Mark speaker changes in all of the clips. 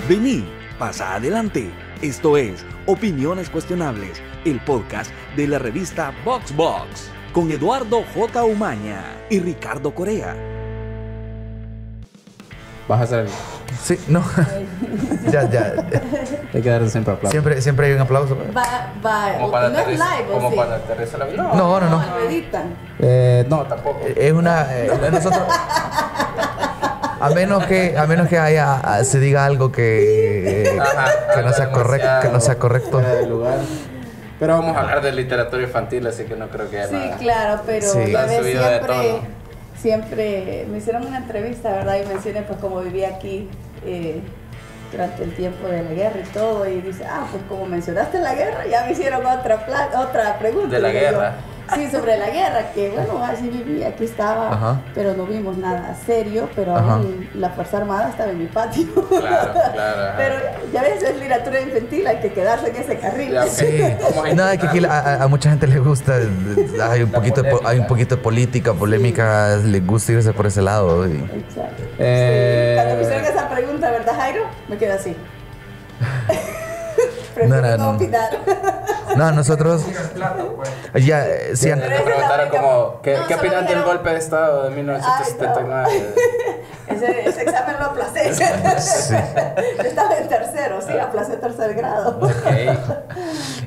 Speaker 1: Vení, pasa adelante. Esto es Opiniones Cuestionables, el podcast de la revista VoxBox, con Eduardo J. Umaña y Ricardo Corea.
Speaker 2: ¿Vas a hacer?
Speaker 3: Sí, no. ya.
Speaker 2: Hay que darle siempre aplauso.
Speaker 3: Siempre hay un aplauso.
Speaker 2: Como cuando aterriza el avión.
Speaker 3: No.
Speaker 4: Lo editan.
Speaker 2: No, tampoco.
Speaker 3: Es una... nosotros... A menos que se diga algo que no sea correcto.
Speaker 2: Fuera de lugar. Pero vamos a hablar de literatura infantil, así que no creo que haya
Speaker 4: Sí,
Speaker 2: nada.
Speaker 4: claro, pero
Speaker 3: Sí.
Speaker 4: ya ves,
Speaker 2: Subido de tono.
Speaker 4: siempre me hicieron una entrevista, ¿verdad? Y mencioné pues cómo vivía aquí durante el tiempo de la guerra y todo. Y dice, pues como mencionaste la guerra, ya me hicieron otra pregunta.
Speaker 2: ¿De la
Speaker 4: Digo yo,
Speaker 2: guerra?
Speaker 4: sí, sobre la guerra, que bueno, así viví, aquí estaba,
Speaker 3: Ajá.
Speaker 4: pero no vimos nada serio, pero
Speaker 3: Ajá.
Speaker 4: aún la Fuerza Armada estaba en mi patio.
Speaker 2: Claro. Ajá.
Speaker 4: Pero ya ves, es literatura infantil, hay que quedarse en ese carril.
Speaker 2: Ya, ok.
Speaker 3: Sí.
Speaker 2: ¿Cómo es?
Speaker 3: No, es que aquí a mucha gente le gusta. Hay un poquito de política, polémica. Les gusta irse por ese lado.
Speaker 4: Exacto.
Speaker 2: Eh,
Speaker 4: Sí. Cuando me hicieron esa pregunta, ¿verdad, Jairo? Me quedo así. Prefiero no opinar.
Speaker 3: No, nosotros... Ya, sí,
Speaker 2: Te preguntaron como, ¿qué
Speaker 4: No, solo
Speaker 2: opinas del
Speaker 4: dijeron-
Speaker 2: golpe de Estado de 1979?
Speaker 4: Ese examen lo aplacé.
Speaker 3: Sí.
Speaker 4: Yo estaba en tercero, sí, aplacé tercer grado.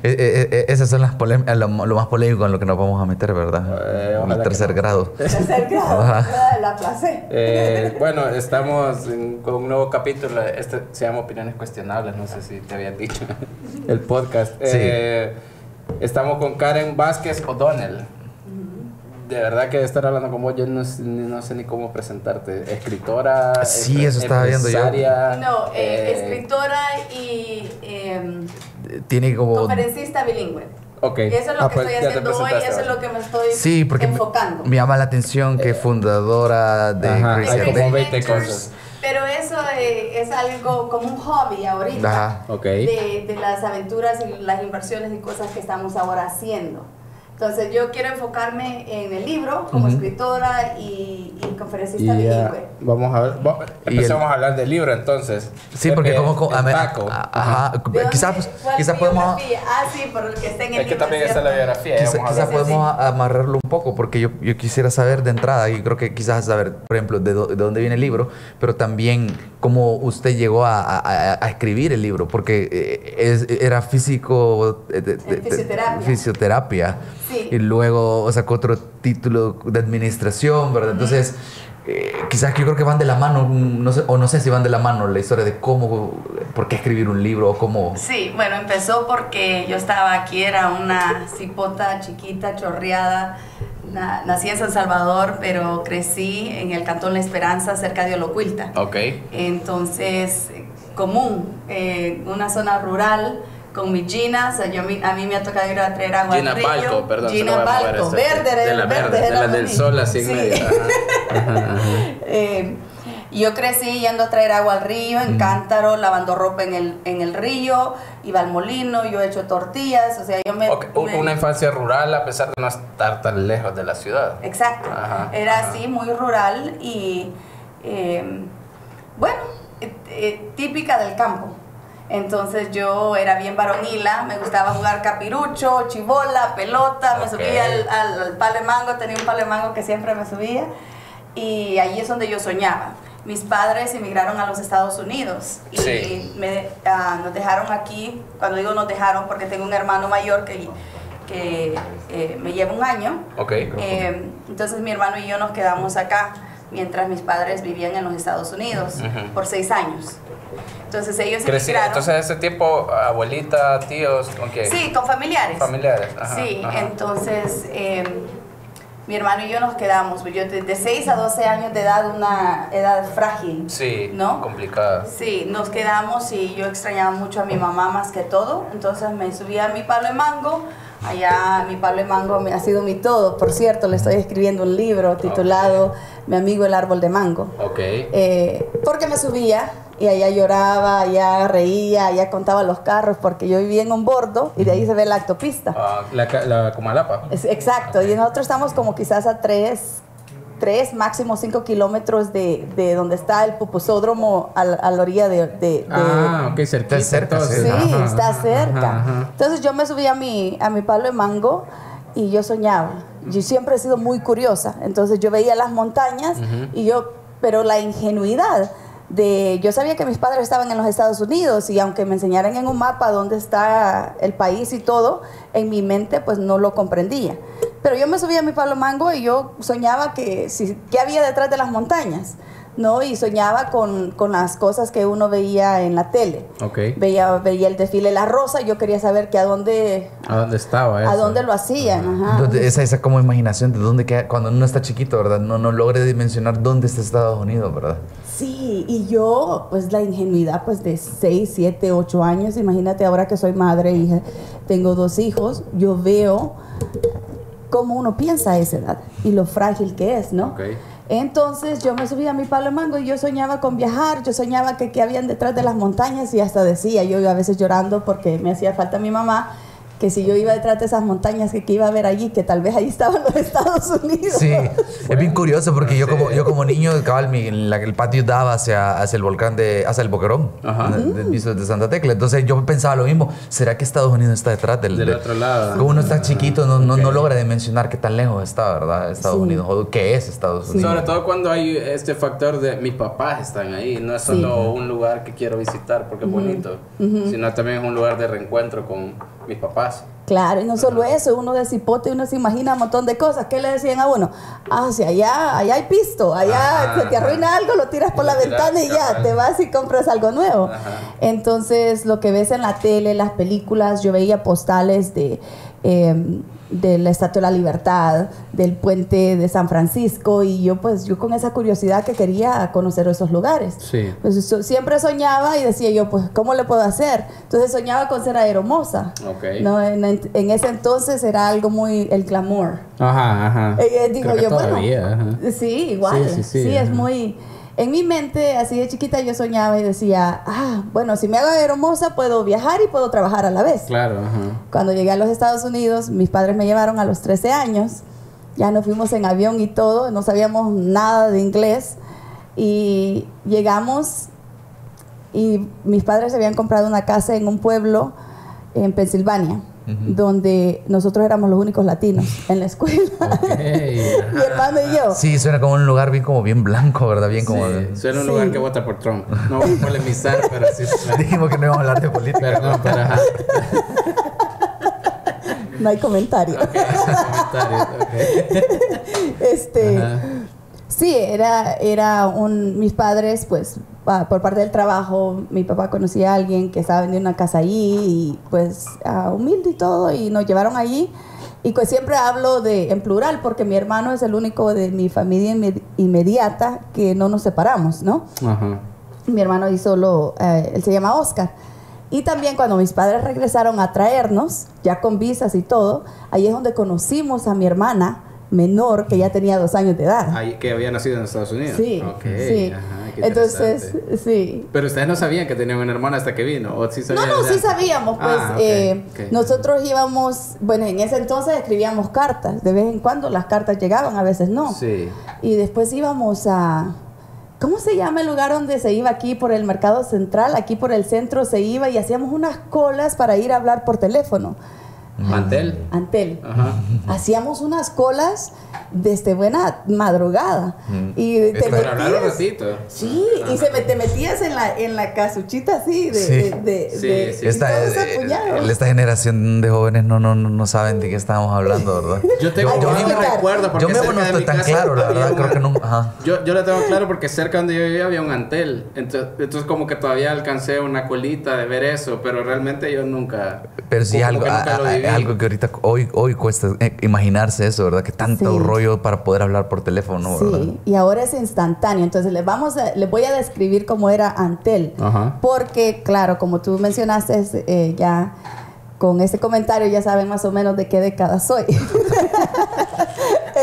Speaker 3: Esas son lo más polémico en lo que nos vamos a meter, ¿verdad?
Speaker 2: Ojalá
Speaker 3: El
Speaker 2: que
Speaker 3: tercer
Speaker 2: no.
Speaker 3: grado.
Speaker 4: Tercer grado,
Speaker 3: Ajá.
Speaker 4: la aplacé.
Speaker 2: Bueno, estamos con un nuevo capítulo. Este se llama Opiniones Cuestionables. No sé si te habían dicho el podcast.
Speaker 3: Sí.
Speaker 2: Estamos con Karen Vázquez O'Donnell. De verdad que estar hablando con vos, yo no sé ni cómo presentarte. Escritora,
Speaker 3: Sí, eso estaba viendo yo.
Speaker 2: empresaria,
Speaker 4: No, escritora y
Speaker 3: Tiene como...
Speaker 4: conferencista bilingüe.
Speaker 2: Ok.
Speaker 4: Eso es lo que
Speaker 2: pues
Speaker 4: estoy
Speaker 2: ya te
Speaker 4: haciendo hoy,
Speaker 2: presentaste
Speaker 4: eso es
Speaker 2: ahora.
Speaker 4: lo que me estoy
Speaker 3: Sí, porque
Speaker 4: enfocando.
Speaker 3: me llama la atención que es fundadora de
Speaker 2: Ajá,
Speaker 3: Crazy
Speaker 2: hay como
Speaker 3: Adventure.
Speaker 2: 20 cosas.
Speaker 4: Pero eso es algo como un hobby ahorita.
Speaker 3: Ajá.
Speaker 2: Ok.
Speaker 4: De las aventuras y las inversiones y cosas que estamos ahora haciendo. Entonces yo quiero enfocarme en el libro como escritora y conferencista
Speaker 2: Y
Speaker 4: bilingüe.
Speaker 2: vamos a ver,
Speaker 3: Y
Speaker 2: empezamos a hablar del libro entonces.
Speaker 3: Sí, porque
Speaker 2: Pepe,
Speaker 3: como...
Speaker 2: el taco.
Speaker 3: Ajá.
Speaker 4: ¿De dónde?
Speaker 3: Quizás
Speaker 4: ¿Cuál
Speaker 3: podemos...
Speaker 4: biografía? Sí, por el que está en el
Speaker 2: Es que
Speaker 4: libro,
Speaker 2: también está la
Speaker 4: ¿cierto?
Speaker 2: biografía. vamos a
Speaker 3: Quizás
Speaker 2: ver.
Speaker 4: Sí.
Speaker 3: podemos amarrarlo un poco, porque yo quisiera saber de entrada, y creo que quizás saber, por ejemplo, de dónde viene el libro, pero también cómo usted llegó a escribir el libro, porque era físico...
Speaker 4: Fisioterapia.
Speaker 3: Fisioterapia.
Speaker 4: Sí.
Speaker 3: Y luego sacó otro título de administración, ¿verdad? Entonces... quizás yo creo que van de la mano, no sé si van de la mano la historia de por qué escribir un libro o cómo...
Speaker 4: Sí, bueno, empezó porque yo estaba aquí, era una cipota chiquita, chorreada. Nací en San Salvador, pero crecí en el Cantón La Esperanza, cerca de Olocuilta.
Speaker 2: Ok.
Speaker 4: Entonces, común, una zona rural, con mis ginas. A mí me ha tocado ir a traer agua
Speaker 2: Gina
Speaker 4: al río.
Speaker 2: Balco, perdón.
Speaker 4: Gina
Speaker 2: se lo voy a mover
Speaker 4: Balco,
Speaker 2: esto.
Speaker 4: verde,
Speaker 2: de la verde, de la del sol así en
Speaker 4: Sí.
Speaker 2: medio. Ajá.
Speaker 4: Yo crecí yendo a traer agua al río, en cántaro, lavando ropa en el río, iba al molino, yo he hecho tortillas, o sea, yo me...
Speaker 2: Ok, una infancia rural a pesar de no estar tan lejos de la ciudad.
Speaker 4: Exacto,
Speaker 2: Ajá,
Speaker 4: era
Speaker 2: ajá.
Speaker 4: así, muy rural y, bueno, típica del campo. Entonces yo era bien varonila, me gustaba jugar capirucho, chibola, pelota, me
Speaker 2: Ok.
Speaker 4: subía al palo de mango, tenía un palo de mango que siempre me subía y ahí es donde yo soñaba. Mis padres emigraron a los Estados Unidos y
Speaker 2: Sí.
Speaker 4: nos dejaron aquí. Cuando digo nos dejaron, porque tengo un hermano mayor que me lleva un año.
Speaker 2: Ok.
Speaker 4: Entonces mi hermano y yo nos quedamos acá mientras mis padres vivían en los Estados Unidos
Speaker 2: Ujú.
Speaker 4: por 6 años. Entonces ellos
Speaker 2: Crecí,
Speaker 4: emigraron.
Speaker 2: entonces ese tiempo, abuelita, tíos, ¿con qué?
Speaker 4: Sí, con familiares.
Speaker 2: Familiares. Ajá,
Speaker 4: Sí,
Speaker 2: ajá.
Speaker 4: entonces mi hermano y yo nos quedamos. Yo de 6 a 12 años de edad, una edad frágil.
Speaker 2: Sí,
Speaker 4: ¿no?
Speaker 2: complicada.
Speaker 4: Sí, nos quedamos y yo extrañaba mucho a mi mamá más que todo. Entonces me subí a mi palo de mango. Allá mi palo de mango ha sido mi todo. Por cierto, le estoy escribiendo un libro titulado Mi amigo el árbol de mango.
Speaker 2: Ok.
Speaker 4: Porque me subía y allá lloraba, allá reía, allá contaba los carros, porque yo vivía en un bordo y de ahí se ve la autopista.
Speaker 2: La Comalapa.
Speaker 4: Exacto, y nosotros estamos como quizás a 3, 3, máximo 5 kilómetros de donde está el pupusódromo a la orilla
Speaker 2: ok, cerquita.
Speaker 3: Está cerca,
Speaker 2: entonces.
Speaker 4: Sí,
Speaker 2: Ajá,
Speaker 4: está
Speaker 2: ajá,
Speaker 4: cerca.
Speaker 2: ajá.
Speaker 4: Entonces yo me subí a mi palo de mango y yo soñaba. Yo siempre he sido muy curiosa. Entonces yo veía las montañas pero la ingenuidad yo sabía que mis padres estaban en los Estados Unidos y aunque me enseñaran en un mapa dónde está el país y todo, en mi mente pues no lo comprendía. Pero yo me subí a mi palo de mango y yo soñaba qué había detrás de las montañas, ¿no? Y soñaba con las cosas que uno veía en la tele.
Speaker 2: Okay.
Speaker 4: Veía el desfile La Rosa y yo quería saber a dónde
Speaker 2: estaba eso.
Speaker 4: a dónde lo hacían. Ajá.
Speaker 3: Entonces, esa como imaginación de dónde queda, cuando uno está chiquito, ¿verdad? No logra dimensionar dónde está Estados Unidos, ¿verdad?
Speaker 4: Sí, y yo, pues la ingenuidad pues de 6, 7, 8 años, imagínate ahora que soy madre, hija, tengo 2 hijos, yo veo cómo uno piensa a esa edad y lo frágil que es, ¿no?
Speaker 2: Okay.
Speaker 4: Entonces yo me subí a mi palo de mango y yo soñaba con viajar, yo soñaba que habían detrás de las montañas y hasta decía, yo a veces llorando porque me hacía falta mi mamá, que si yo iba detrás de esas montañas que iba a ver allí, que tal vez allí estaban los Estados Unidos.
Speaker 3: Sí, es bien curioso porque yo como niño, cabal, el patio daba hacia el volcán hacia el Boquerón, del piso de Santa Tecla. Entonces yo pensaba lo mismo, ¿será que Estados Unidos está detrás
Speaker 2: del otro lado?
Speaker 3: Como uno está chiquito, no logra dimensionar qué tan lejos está, ¿verdad? Estados Unidos, o qué es Estados Unidos.
Speaker 2: Sobre todo cuando hay este factor de mis papás están ahí, no es solo un lugar que quiero visitar porque es bonito, sino también es un lugar de reencuentro con mis papás.
Speaker 4: Claro, y no solo eso, uno de cipote, uno se imagina un montón de cosas. ¿Qué le decían a uno? Si allá hay pisto, allá se te arruina algo, lo tiras por la ventana y ya, te vas y compras algo nuevo. Entonces, lo que ves en la tele, las películas, yo veía postales de la Estatua de la Libertad, del puente de San Francisco, y yo con esa curiosidad que quería conocer esos lugares.
Speaker 2: Sí.
Speaker 4: Pues siempre soñaba y decía yo, pues, ¿cómo le puedo hacer? Entonces soñaba con ser aeromoza.
Speaker 2: Okay.
Speaker 4: ¿No? En ese entonces era algo muy, el glamour. Digo yo,
Speaker 2: todavía,
Speaker 4: sí, igual. Sí, es muy... En mi mente, así de chiquita, yo soñaba y decía, bueno, si me hago aeromoza, puedo viajar y puedo trabajar a la vez.
Speaker 2: Claro,
Speaker 4: Cuando llegué a los Estados Unidos, mis padres me llevaron a los 13 años. Ya nos fuimos en avión y todo, no sabíamos nada de inglés. Y llegamos y mis padres habían comprado una casa en un pueblo en Pensilvania, donde nosotros éramos los únicos latinos en la escuela. Mi hermano y yo.
Speaker 3: Sí, suena como un lugar bien blanco, ¿verdad? Bien como...
Speaker 2: Suena un lugar que vota por Trump. No voy a polemizar, pero sí suena.
Speaker 3: Dijimos que no íbamos a hablar de política.
Speaker 2: Perdón, pero
Speaker 4: No hay comentario. Sí, mis padres, pues, por parte del trabajo, mi papá conocía a alguien que estaba vendiendo una casa allí y pues humilde y todo, y nos llevaron allí. Y pues siempre hablo en plural porque mi hermano es el único de mi familia inmediata que no nos separamos, ¿no? Mi hermano él se llama Oscar. Y también cuando mis padres regresaron a traernos, ya con visas y todo, ahí es donde conocimos a mi hermana menor, que ya tenía 2 años de edad.
Speaker 2: Que había nacido en Estados Unidos.
Speaker 4: Sí, sí. Entonces, sí.
Speaker 2: Pero ustedes no sabían que tenían una hermana hasta que vino, ¿o sí sabían?
Speaker 4: No, sí sabíamos, pues. Nosotros íbamos, bueno, en ese entonces escribíamos cartas. De vez en cuando las cartas llegaban, a veces no.
Speaker 2: Sí.
Speaker 4: Y después íbamos a... ¿Cómo se llama el lugar donde se iba aquí por el Mercado Central? Aquí por el centro se iba y hacíamos unas colas para ir a hablar por teléfono.
Speaker 2: Antel.
Speaker 4: Hacíamos unas colas desde buena madrugada. Y te
Speaker 2: para hablar un ratito.
Speaker 4: Sí, y te metías en la casuchita así
Speaker 3: Esta generación de jóvenes no saben de qué estábamos hablando, ¿verdad?
Speaker 2: Yo me recuerdo porque
Speaker 3: yo no estoy tan claro, la verdad, creo que no.
Speaker 2: Yo lo tengo claro porque cerca donde yo vivía había un Antel. Entonces como que todavía alcancé una colita de ver eso, pero realmente yo nunca.
Speaker 3: Pero sí, algo que ahorita hoy cuesta imaginarse eso, ¿verdad? Que tanto rollo para poder hablar por teléfono, ¿verdad?
Speaker 4: Sí, y ahora es instantáneo. Entonces les voy a describir cómo era Antel. Porque, claro, como tú mencionaste, ya con ese comentario ya saben más o menos de qué década soy.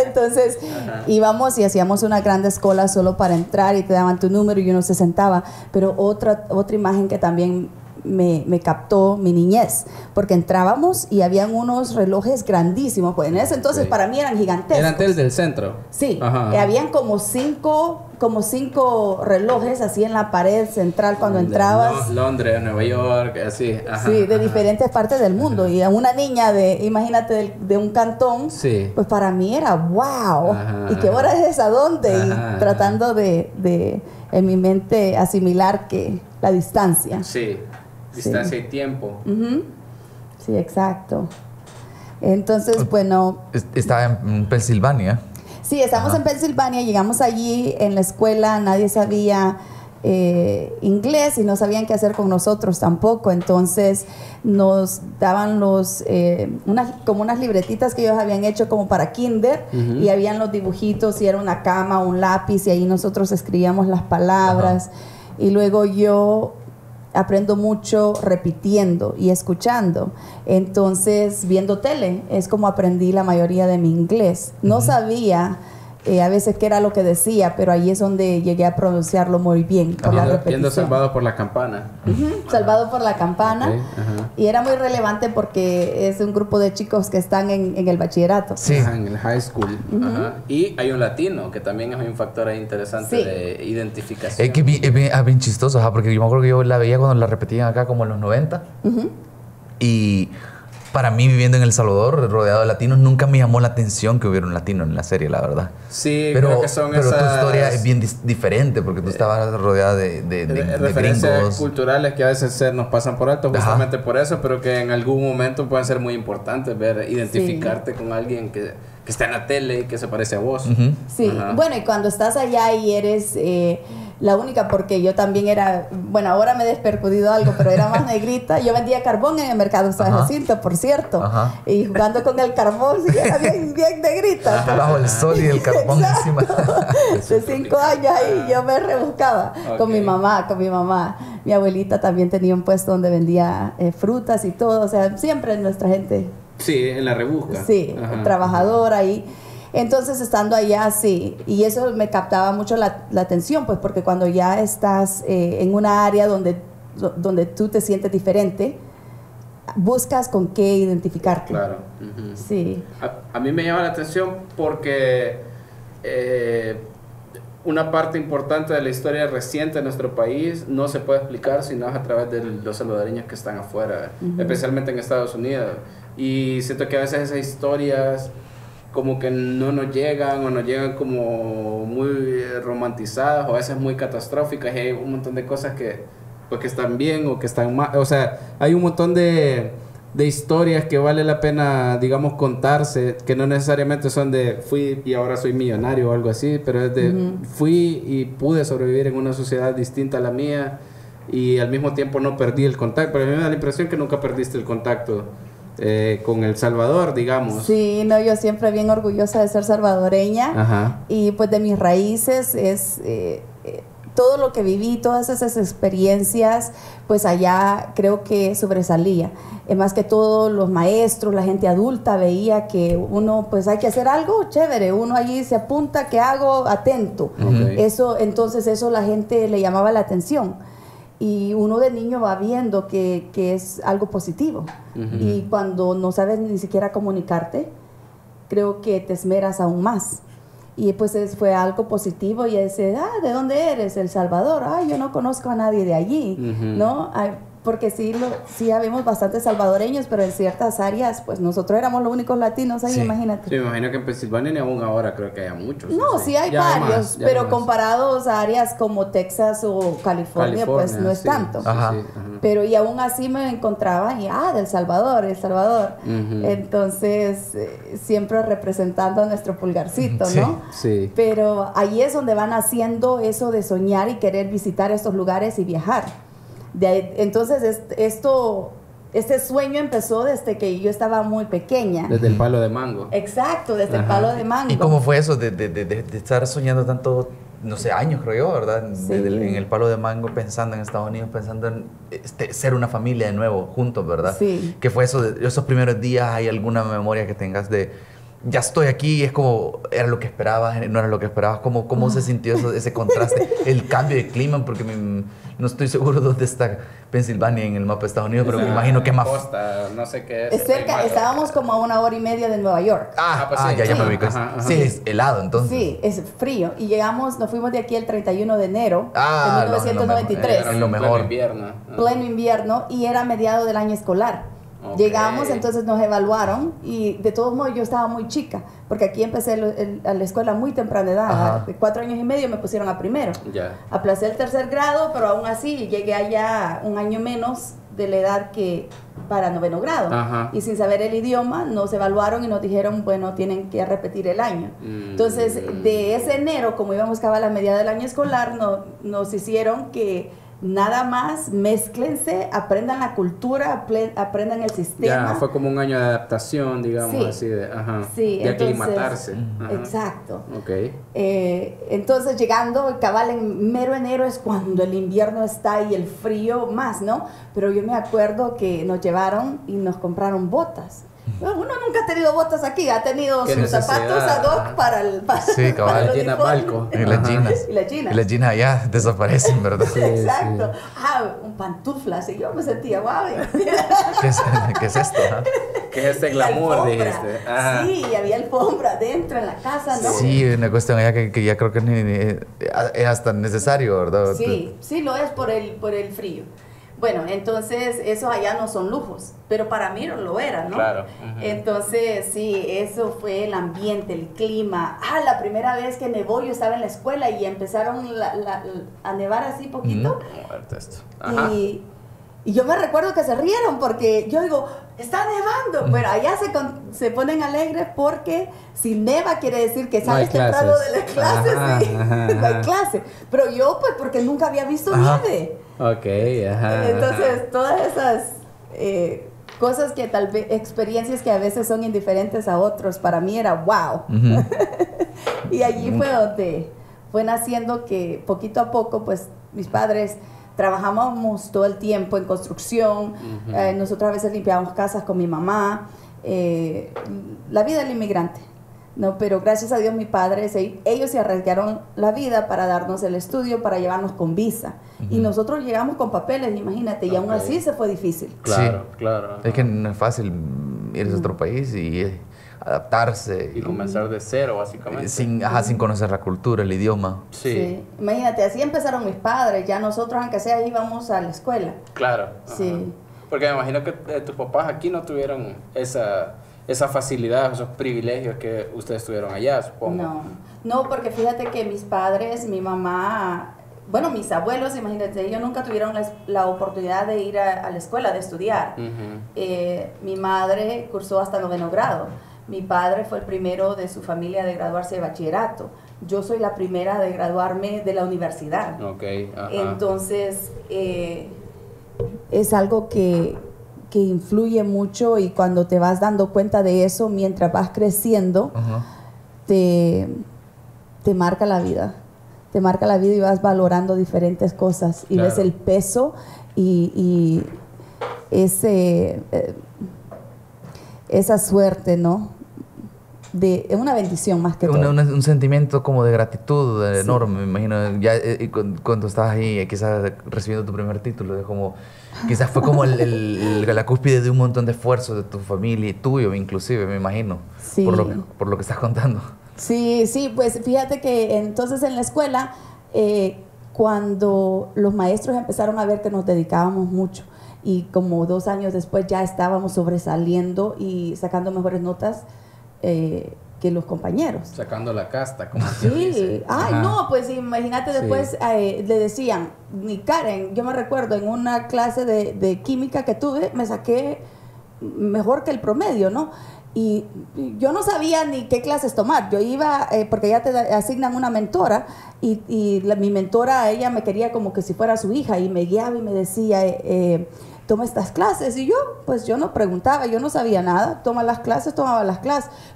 Speaker 4: Entonces íbamos y hacíamos una gran cola solo para entrar y te daban tu número y uno se sentaba. Pero otra imagen que también me captó mi niñez, porque entrábamos y habían unos relojes grandísimos, pues en ese entonces para mí eran gigantescos.
Speaker 2: ¿Eran del centro?
Speaker 4: Sí, habían como cinco relojes así en la pared central cuando entrabas.
Speaker 2: Londres, Nueva York, así. Ajá,
Speaker 4: sí, de diferentes partes del mundo. Y a una niña imagínate, de un cantón, pues para mí era wow. ¿Y qué hora es esa? ¿Dónde? Y tratando de en mi mente asimilar que la distancia.
Speaker 2: Sí, distancia y tiempo.
Speaker 4: Sí, exacto. Entonces, bueno...
Speaker 3: Estaba en Pensilvania.
Speaker 4: Sí, estamos en Pensilvania, llegamos allí en la escuela, nadie sabía inglés y no sabían qué hacer con nosotros tampoco, entonces nos daban como unas libretitas que ellos habían hecho como para kinder, y habían los dibujitos y era una cama, un lápiz, y ahí nosotros escribíamos las palabras. Y luego yo aprendo mucho repitiendo y escuchando. Entonces, viendo tele es como aprendí la mayoría de mi inglés. No sabía a veces qué era lo que decía, pero ahí es donde llegué a pronunciarlo muy bien por la repetición.
Speaker 2: Viendo Salvado por la Campana.
Speaker 4: Salvado por la Campana. Y era muy relevante porque es un grupo de chicos que están en el bachillerato.
Speaker 3: Sí.
Speaker 2: En el high school. Y hay un latino, que también es un factor ahí interesante de identificación.
Speaker 3: Es que es bien chistoso, porque yo me acuerdo que yo la veía cuando la repetían acá como en los 90. Y para mí, viviendo en El Salvador, rodeado de latinos, nunca me llamó la atención que hubiera un latino en la serie, la verdad.
Speaker 2: Sí, creo que son
Speaker 3: pero tu historia es bien diferente, porque tú estabas rodeada de
Speaker 2: referencias
Speaker 3: gringos
Speaker 2: culturales que a veces nos pasan por alto justamente por eso, pero que en algún momento pueden ser muy importantes, identificarte con alguien que está en la tele y que se parece a vos.
Speaker 4: Sí, bueno, y cuando estás allá y eres... la única, porque yo también era, bueno, ahora me he despercudido algo, pero era más negrita. Yo vendía carbón en el mercado San Jacinto, por cierto. Y jugando con el carbón, sí, era bien negrita.
Speaker 3: Bajo el sol y el carbón encima.
Speaker 4: De 5 años ahí yo me rebuscaba con mi mamá. Mi abuelita también tenía un puesto donde vendía frutas y todo. O sea, siempre nuestra gente.
Speaker 2: Sí, en la rebusca.
Speaker 4: Sí, trabajadora ahí. Entonces, estando allá, sí, y eso me captaba mucho la atención, pues porque cuando ya estás en una área donde tú te sientes diferente, buscas con qué identificarte.
Speaker 2: Claro.
Speaker 4: Sí.
Speaker 2: A mí me llama la atención porque una parte importante de la historia reciente de nuestro país no se puede explicar si no es a través de los salvadoreños que están afuera, especialmente en Estados Unidos. Y siento que a veces esas historias como que no nos llegan, o nos llegan como muy romantizadas, o a veces muy catastróficas, y hay un montón de cosas que están bien o que están mal. O sea, hay un montón de historias que vale la pena, digamos, contarse, que no necesariamente son de fui y ahora soy millonario o algo así, pero es de fui y pude sobrevivir en una sociedad distinta a la mía, y al mismo tiempo no perdí el contacto. Pero a mí me da la impresión que nunca perdiste el contacto con El Salvador, digamos.
Speaker 4: Sí, no, yo siempre bien orgullosa de ser salvadoreña. Y pues de mis raíces es todo lo que viví, todas esas experiencias, pues allá creo que sobresalía. Más que todo los maestros, la gente adulta veía que uno pues hay que hacer algo chévere, uno allí se apunta, ¿qué hago? Atento. Entonces eso la gente le llamaba la atención. Y uno de niño va viendo que es algo positivo. Y cuando no sabes ni siquiera comunicarte, creo que te esmeras aún más. Y pues fue algo positivo, y ese, ¿de dónde eres? El Salvador. Yo no conozco a nadie de allí, ¿no? Porque sí habemos bastantes salvadoreños, pero en ciertas áreas, pues nosotros éramos los únicos latinos ahí, imagínate.
Speaker 2: Sí, me imagino que en Pensilvania ni aún ahora creo que haya muchos.
Speaker 4: No, sí hay varios, pero comparados a áreas como Texas o California, pues no es tanto. Pero y aún así me encontraba y, del Salvador, El Salvador. Entonces, siempre representando a nuestro pulgarcito, ¿no?
Speaker 2: Sí.
Speaker 4: Pero ahí es donde van haciendo eso de soñar y querer visitar estos lugares y viajar. Entonces, este sueño empezó desde que yo estaba muy pequeña.
Speaker 2: Desde el palo de mango.
Speaker 4: Exacto, desde el palo de mango.
Speaker 3: ¿Y cómo fue eso de estar soñando tanto, no sé, años, creo yo, ¿verdad? En el palo de mango, pensando en Estados Unidos, pensando en ser una familia de nuevo, juntos, ¿verdad?
Speaker 4: Sí.
Speaker 3: ¿Qué fue eso de esos primeros días? ¿Hay alguna memoria que tengas de ya estoy aquí y es como, era lo que esperabas, no era lo que esperabas? ¿Cómo se sintió ese contraste, el cambio de clima? Porque no estoy seguro dónde está Pensilvania en el mapa de Estados Unidos, pero me imagino que es más...
Speaker 2: Costa, no sé qué es.
Speaker 4: Es cerca, estábamos como a 1 hora y media de Nueva York.
Speaker 2: Pues sí.
Speaker 3: Ya me ubico.
Speaker 2: Ajá.
Speaker 3: Sí, es helado entonces.
Speaker 4: Sí, es frío. Y nos fuimos de aquí el 31 de enero
Speaker 3: Ah,
Speaker 4: de 1993.
Speaker 3: Es lo mejor.
Speaker 2: Pleno invierno.
Speaker 4: Pleno invierno, y era mediado del año escolar.
Speaker 2: Ok.
Speaker 4: Llegamos, entonces nos evaluaron, y de todos modos yo estaba muy chica, porque aquí empecé a la escuela muy temprana edad.
Speaker 3: Ajá.
Speaker 4: De 4 años y medio me pusieron a primero.
Speaker 2: Ya.
Speaker 4: Aplacé el tercer grado, pero aún así llegué allá un año menos de la edad que para 9º grado.
Speaker 2: Ajá.
Speaker 4: Y sin saber el idioma, nos evaluaron y nos dijeron, bueno, tienen que repetir el año. Entonces, de ese enero, como íbamos a la media del año escolar, nos hicieron que nada más mézclense, aprendan la cultura, aprendan el sistema.
Speaker 2: Ya, fue como un año de adaptación, digamos,
Speaker 4: Sí.
Speaker 2: así de,
Speaker 4: Sí,
Speaker 2: de
Speaker 4: entonces,
Speaker 2: aclimatarse. Ajá.
Speaker 4: Exacto.
Speaker 2: Ok.
Speaker 4: Entonces, llegando cabal en mero enero es cuando el invierno está y el frío más, ¿no? Pero yo me acuerdo que nos llevaron y nos compraron botas. Uno nunca ha tenido botas aquí, ha tenido
Speaker 2: Qué
Speaker 4: sus zapatos
Speaker 2: necesidad.
Speaker 4: ad hoc para
Speaker 3: Sí, cabal.
Speaker 4: para el
Speaker 2: Gina
Speaker 4: uniforme.
Speaker 2: Balco.
Speaker 3: Y las
Speaker 2: Ajá.
Speaker 3: jeans.
Speaker 4: Y las jeans.
Speaker 3: Y las jeans allá desaparecen, ¿verdad?
Speaker 2: Sí,
Speaker 4: Exacto. Un pantuflas. Y yo me sentía, guau.
Speaker 3: ¿Qué es esto? ah?
Speaker 2: ¿Qué es este
Speaker 4: Y la
Speaker 2: glamour,
Speaker 4: alfombra.
Speaker 2: dijiste? Ajá.
Speaker 4: Sí, y había alfombra dentro en la casa, ¿no?
Speaker 3: Sí, una cuestión allá que ya creo que es hasta necesario, ¿verdad?
Speaker 4: Sí, lo es por el frío. Bueno, entonces esos allá no son lujos, pero para mí lo era, ¿no?
Speaker 2: Claro. Ujú.
Speaker 4: Entonces, sí, eso fue el ambiente, el clima. La primera vez que nevó, yo estaba en la escuela y empezaron a nevar así poquito.
Speaker 2: Muerto esto. Ajá.
Speaker 4: Y yo me recuerdo que se rieron porque yo digo, está nevando. Bueno, allá se ponen alegres porque si neva quiere decir que
Speaker 2: No hay
Speaker 4: sales temprano
Speaker 2: clases.
Speaker 4: de la clase,
Speaker 2: Ajá,
Speaker 4: sí.
Speaker 2: ajá,
Speaker 4: No hay
Speaker 2: ajá.
Speaker 4: clase. Pero yo, pues, porque nunca había visto
Speaker 3: Ajá.
Speaker 4: nieve.
Speaker 2: Ok, ajá.
Speaker 4: Entonces, todas esas cosas que tal vez, experiencias que a veces son indiferentes a otros, para mí era wow.
Speaker 3: Ujú.
Speaker 4: Y allí fue donde fue naciendo que poquito a poco, pues mis padres trabajábamos todo el tiempo en construcción.
Speaker 2: Ujú.
Speaker 4: Nosotros a veces limpiábamos casas con mi mamá. La vida del inmigrante. No, pero gracias a Dios mis padres, ellos se arriesgaron la vida para darnos el estudio, para llevarnos con visa. Y nosotros llegamos con papeles, imagínate, y aún
Speaker 2: Ok.
Speaker 4: así se fue difícil.
Speaker 2: Claro,
Speaker 3: Sí.
Speaker 2: claro.
Speaker 3: Es que no es fácil irse a otro país y adaptarse.
Speaker 2: Y comenzar de cero, básicamente.
Speaker 3: sin conocer la cultura, el idioma.
Speaker 2: Sí,
Speaker 4: Imagínate, así empezaron mis padres, ya nosotros aunque sea íbamos a la escuela.
Speaker 2: claro.
Speaker 4: Sí.
Speaker 2: Ajá. Porque me imagino que tus papás aquí no tuvieron esa facilidad, esos privilegios que ustedes tuvieron allá, supongo.
Speaker 4: No, porque fíjate que mis padres, mi mamá, bueno, mis abuelos, imagínate, ellos nunca tuvieron la oportunidad de ir a la escuela, de estudiar.
Speaker 2: Ujú.
Speaker 4: Mi madre cursó hasta 9º grado. Mi padre fue el primero de su familia de graduarse de bachillerato. Yo soy la primera de graduarme de la universidad.
Speaker 2: Ok, ajá.
Speaker 4: Entonces, es algo que influye mucho, y cuando te vas dando cuenta de eso mientras vas creciendo,
Speaker 3: Ajá.
Speaker 4: te marca la vida. Te marca la vida y vas valorando diferentes cosas y
Speaker 2: Claro.
Speaker 4: ves el peso y esa suerte, ¿no? Es una bendición más que todo.
Speaker 3: Un sentimiento como de gratitud
Speaker 4: Sí.
Speaker 3: enorme, me imagino. Ya cuando estabas ahí, quizás recibiendo tu primer título, quizás fue como la cúspide de un montón de esfuerzos de tu familia y tuyo, inclusive, me imagino.
Speaker 4: Sí.
Speaker 3: Por lo que estás contando.
Speaker 4: Sí, pues fíjate que entonces en la escuela, cuando los maestros empezaron a ver que nos dedicábamos mucho, y como 2 años después ya estábamos sobresaliendo y sacando mejores notas que los compañeros.
Speaker 2: Sacando la casta, como se dice.
Speaker 4: Sí, ay
Speaker 2: Ajá.
Speaker 4: no, pues imagínate
Speaker 2: Sí.
Speaker 4: después le decían, ni Karen, yo me recuerdo en una clase de química que tuve, me saqué mejor que el promedio, ¿no? Y yo no sabía ni qué clases tomar. Yo iba, porque ya te asignan una mentora, y mi mentora, ella me quería como que si fuera su hija, y me guiaba y me decía, toma estas clases. Y yo no preguntaba, yo no sabía nada. Tomaba las clases.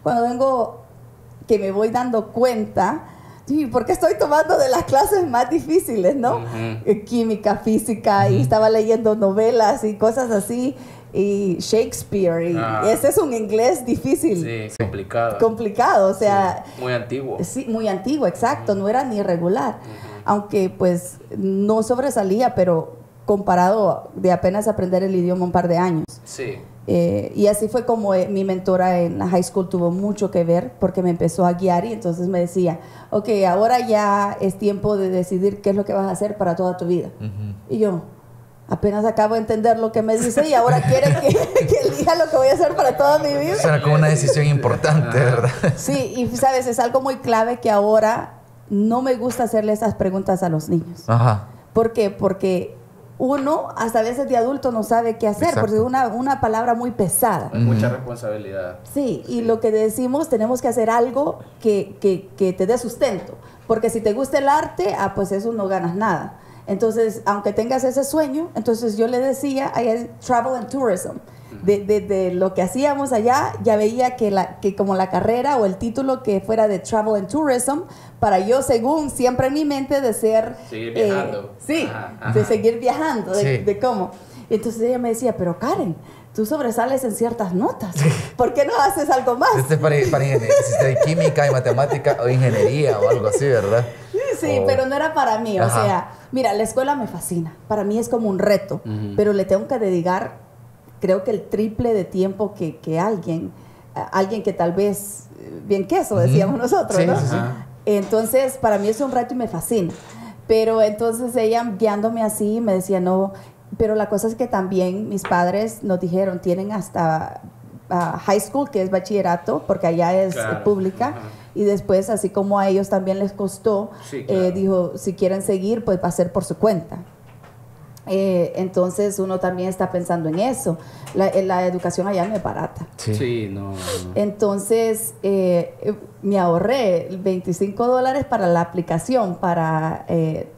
Speaker 4: Cuando que me voy dando cuenta, sí, porque estoy tomando de las clases más difíciles, ¿no?
Speaker 2: Ujú.
Speaker 4: Química, física, y estaba leyendo novelas y cosas así. y Shakespeare, y ese es un inglés difícil.
Speaker 2: Sí, complicado.
Speaker 4: Complicado, o sea...
Speaker 2: Sí, muy antiguo.
Speaker 4: Sí, muy antiguo, exacto, no era ni regular. Aunque pues no sobresalía, pero comparado de apenas aprender el idioma un par de años.
Speaker 2: Sí.
Speaker 4: Y así fue como mi mentora en la high school tuvo mucho que ver, porque me empezó a guiar y entonces me decía, ok, ahora ya es tiempo de decidir qué es lo que vas a hacer para toda tu vida. Y yo apenas acabo de entender lo que me dice y ahora quiere que elija lo que voy a hacer para toda mi vida.
Speaker 3: Suena como una decisión importante, ¿verdad?
Speaker 4: Sí, y sabes, es algo muy clave que ahora no me gusta hacerle esas preguntas a los niños.
Speaker 3: Ajá.
Speaker 4: ¿Por qué? Porque uno hasta a veces de adulto no sabe qué hacer, porque es una palabra muy pesada.
Speaker 2: Hay mucha responsabilidad.
Speaker 4: Sí, y lo que decimos, tenemos que hacer algo que te dé sustento, porque si te gusta el arte, pues eso no ganas nada. Entonces, aunque tengas ese sueño, entonces yo le decía, hay travel and tourism, de lo que hacíamos allá, ya veía que como la carrera o el título que fuera de travel and tourism, para yo, según siempre en mi mente, de ser...
Speaker 2: Seguir viajando.
Speaker 4: Sí,
Speaker 2: Ajá.
Speaker 4: de seguir viajando,
Speaker 3: Sí.
Speaker 4: de cómo. Entonces ella me decía, pero Karen, tú sobresales en ciertas notas, ¿por qué no haces algo más?
Speaker 3: Este es para ingeniería, si química y matemática o ingeniería o algo así, ¿verdad?
Speaker 4: Sí, pero no era para mí,
Speaker 3: Ajá.
Speaker 4: o sea, mira, la escuela me fascina, para mí es como un reto, pero le tengo que dedicar, creo que el triple de tiempo que alguien que tal vez, bien queso, decíamos nosotros,
Speaker 3: Sí,
Speaker 4: ¿no?
Speaker 3: sí, sí.
Speaker 4: Entonces, para mí es un reto y me fascina, pero entonces ella guiándome así me decía, no, pero la cosa es que también mis padres nos dijeron, tienen hasta high school, que es bachillerato, porque allá es pública, y después, así como a ellos también les costó,
Speaker 2: Sí, claro.
Speaker 4: dijo, si quieren seguir, pues va a ser por su cuenta. Entonces uno también está pensando en eso. La educación allá no es barata.
Speaker 2: Sí, no.
Speaker 4: Entonces me ahorré $25 para la aplicación para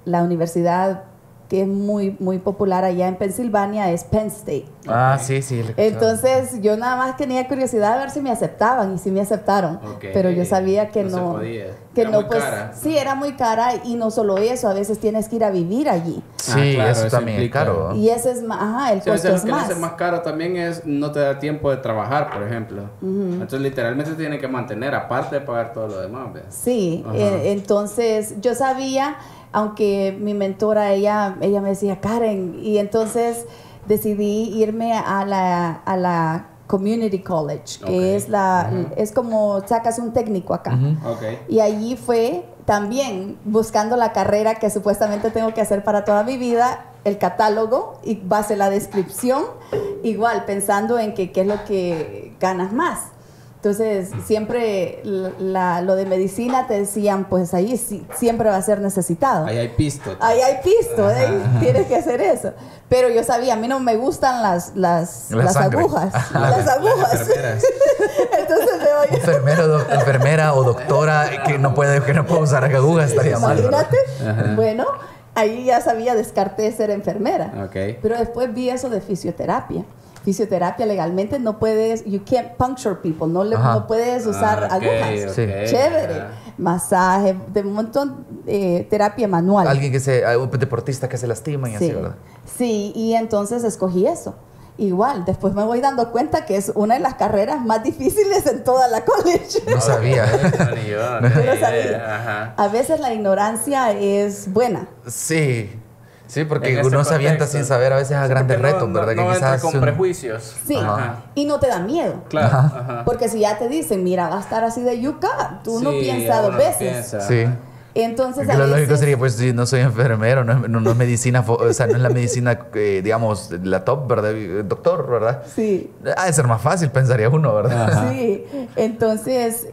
Speaker 4: la universidad que es muy, muy popular allá en Pensilvania, es Penn State.
Speaker 3: Ah, sí.
Speaker 4: Entonces yo nada más tenía curiosidad de ver si me aceptaban, y sí me aceptaron, pero yo sabía que
Speaker 2: No se
Speaker 4: no,
Speaker 2: podía.
Speaker 4: que
Speaker 2: Era
Speaker 4: no,
Speaker 2: muy
Speaker 4: pues
Speaker 2: cara.
Speaker 4: sí, era muy cara, y no solo eso, a veces tienes que ir a vivir allí,
Speaker 3: Sí,
Speaker 2: claro,
Speaker 3: eso también es
Speaker 2: implica.
Speaker 3: caro.
Speaker 4: y ese es más, ajá, el
Speaker 2: Sí, a
Speaker 4: costo
Speaker 2: veces
Speaker 4: es
Speaker 2: lo que le
Speaker 4: más.
Speaker 2: hace más caro también es no te da tiempo de trabajar, por ejemplo. Entonces literalmente tiene que mantener aparte de pagar todo lo demás, ¿ves?
Speaker 4: Sí,
Speaker 2: Ajá.
Speaker 4: entonces yo sabía, aunque mi mentora, ella me decía, Karen, y entonces decidí irme a la Community College, que es es como sacas un técnico acá.
Speaker 2: Ok.
Speaker 4: Y allí fue también buscando la carrera que supuestamente tengo que hacer para toda mi vida, el catálogo, y base la descripción, igual pensando en qué es lo que ganas más. Entonces, siempre lo de medicina te decían, pues ahí siempre va a ser necesitado.
Speaker 2: Ahí hay pisto.
Speaker 4: Ahí hay pisto, tienes que hacer eso. Pero yo sabía, a mí no me gustan las
Speaker 3: sangre.
Speaker 4: agujas. Las agujas.
Speaker 2: enfermeras.
Speaker 4: Entonces veo
Speaker 3: Enfermera o doctora que no puede usar agujas estaría mal, ¿verdad?
Speaker 4: imagínate. Bueno, ahí ya sabía, descarté ser enfermera.
Speaker 2: Ok.
Speaker 4: Pero después vi eso de fisioterapia. Fisioterapia legalmente no puedes, you can't puncture people, no puedes usar agujas.
Speaker 3: Sí.
Speaker 4: Chévere. Masaje, de un montón de terapia manual.
Speaker 3: Alguien un deportista que se lastima y así, ¿verdad?
Speaker 4: Sí, y entonces escogí eso. Igual, después me voy dando cuenta que es una de las carreras más difíciles en toda la college.
Speaker 3: No sabía.
Speaker 2: No, ni yo, no
Speaker 4: Yo
Speaker 2: tenía
Speaker 4: no sabía.
Speaker 2: idea. Ajá.
Speaker 4: A veces la ignorancia es buena.
Speaker 3: Sí, porque
Speaker 2: En este
Speaker 3: uno se avienta
Speaker 2: contexto.
Speaker 3: sin saber a veces a
Speaker 2: Sí,
Speaker 3: grandes
Speaker 2: porque
Speaker 3: retos, ¿verdad?
Speaker 2: No
Speaker 3: que
Speaker 2: entra
Speaker 3: quizás
Speaker 2: con prejuicios.
Speaker 4: Sí,
Speaker 2: Ajá.
Speaker 4: y no te da miedo.
Speaker 2: Claro.
Speaker 3: Ajá.
Speaker 2: Ajá.
Speaker 4: Porque si ya te dicen, mira, va a estar así de yuca, tú no
Speaker 2: Sí,
Speaker 4: piensas
Speaker 2: uno
Speaker 4: dos
Speaker 2: no
Speaker 4: veces.
Speaker 2: piensa.
Speaker 3: Sí.
Speaker 4: Entonces,
Speaker 3: Que
Speaker 4: a
Speaker 3: lo lógico
Speaker 4: veces,
Speaker 3: sería, pues, si no soy enfermero, no es medicina, o sea, no es la medicina, digamos, la top, ¿verdad? Doctor, ¿verdad?
Speaker 4: Sí,
Speaker 3: Ha de ser más fácil, pensaría uno, ¿verdad?
Speaker 4: sí. Entonces,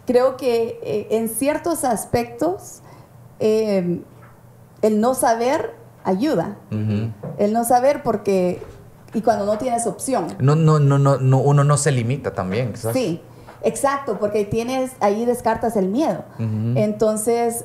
Speaker 4: creo que en ciertos aspectos, el no saber ayuda. El no saber y cuando no tienes opción.
Speaker 3: No, uno no se limita también, quizás.
Speaker 4: Sí, exacto, porque ahí descartas el miedo. Entonces,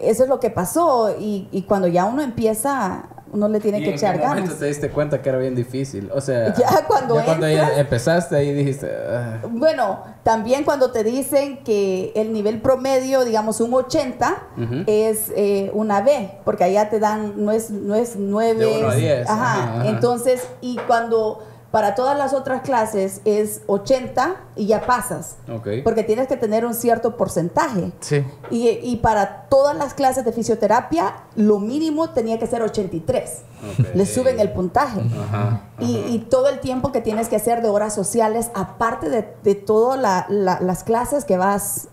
Speaker 4: eso es lo que pasó, y cuando ya uno empieza, uno le tiene
Speaker 2: ¿Y
Speaker 4: que
Speaker 2: en
Speaker 4: echar
Speaker 2: qué momento
Speaker 4: ganas.
Speaker 2: te diste cuenta que era bien difícil? O sea,
Speaker 4: Ya cuando
Speaker 2: ya empezaste ahí dijiste... "Ah".
Speaker 4: Bueno, también cuando te dicen que el nivel promedio, digamos un 80,
Speaker 2: Ujú.
Speaker 4: es una B, porque allá te dan, no es 9.
Speaker 2: De 1 a 10.
Speaker 4: Ajá.
Speaker 2: Ajá.
Speaker 4: Entonces, y cuando para todas las otras clases es 80 y ya pasas,
Speaker 2: Ok.
Speaker 4: porque tienes que tener un cierto porcentaje.
Speaker 3: Sí.
Speaker 4: Y para todas las clases de fisioterapia, lo mínimo tenía que ser 83.
Speaker 2: Ok.
Speaker 4: Le suben el puntaje.
Speaker 2: Ajá.
Speaker 4: Y todo el tiempo que tienes que hacer de horas sociales, aparte de todas las clases que vas,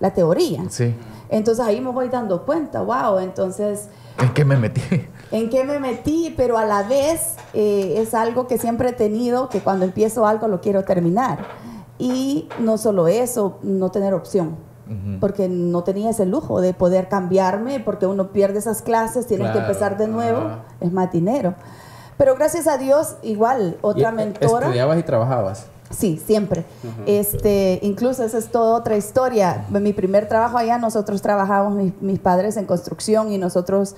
Speaker 4: la teoría.
Speaker 3: Sí.
Speaker 4: Entonces ahí me voy dando cuenta, wow, entonces,
Speaker 3: ¿En qué me metí?
Speaker 4: ¿en qué me metí? Pero a la vez es algo que siempre he tenido, que cuando empiezo algo lo quiero terminar. Y no solo eso, no tener opción. Porque no tenía ese lujo de poder cambiarme, porque uno pierde esas clases, tienes que
Speaker 2: Claro.
Speaker 4: empezar de nuevo,
Speaker 2: Ajá.
Speaker 4: es más dinero. Pero gracias a Dios, igual, otra
Speaker 2: ¿Y
Speaker 4: mentora.
Speaker 2: ¿Estudiabas y trabajabas?
Speaker 4: Sí, siempre. Incluso esa es toda otra historia. En mi primer trabajo allá, nosotros trabajábamos, mis padres en construcción y nosotros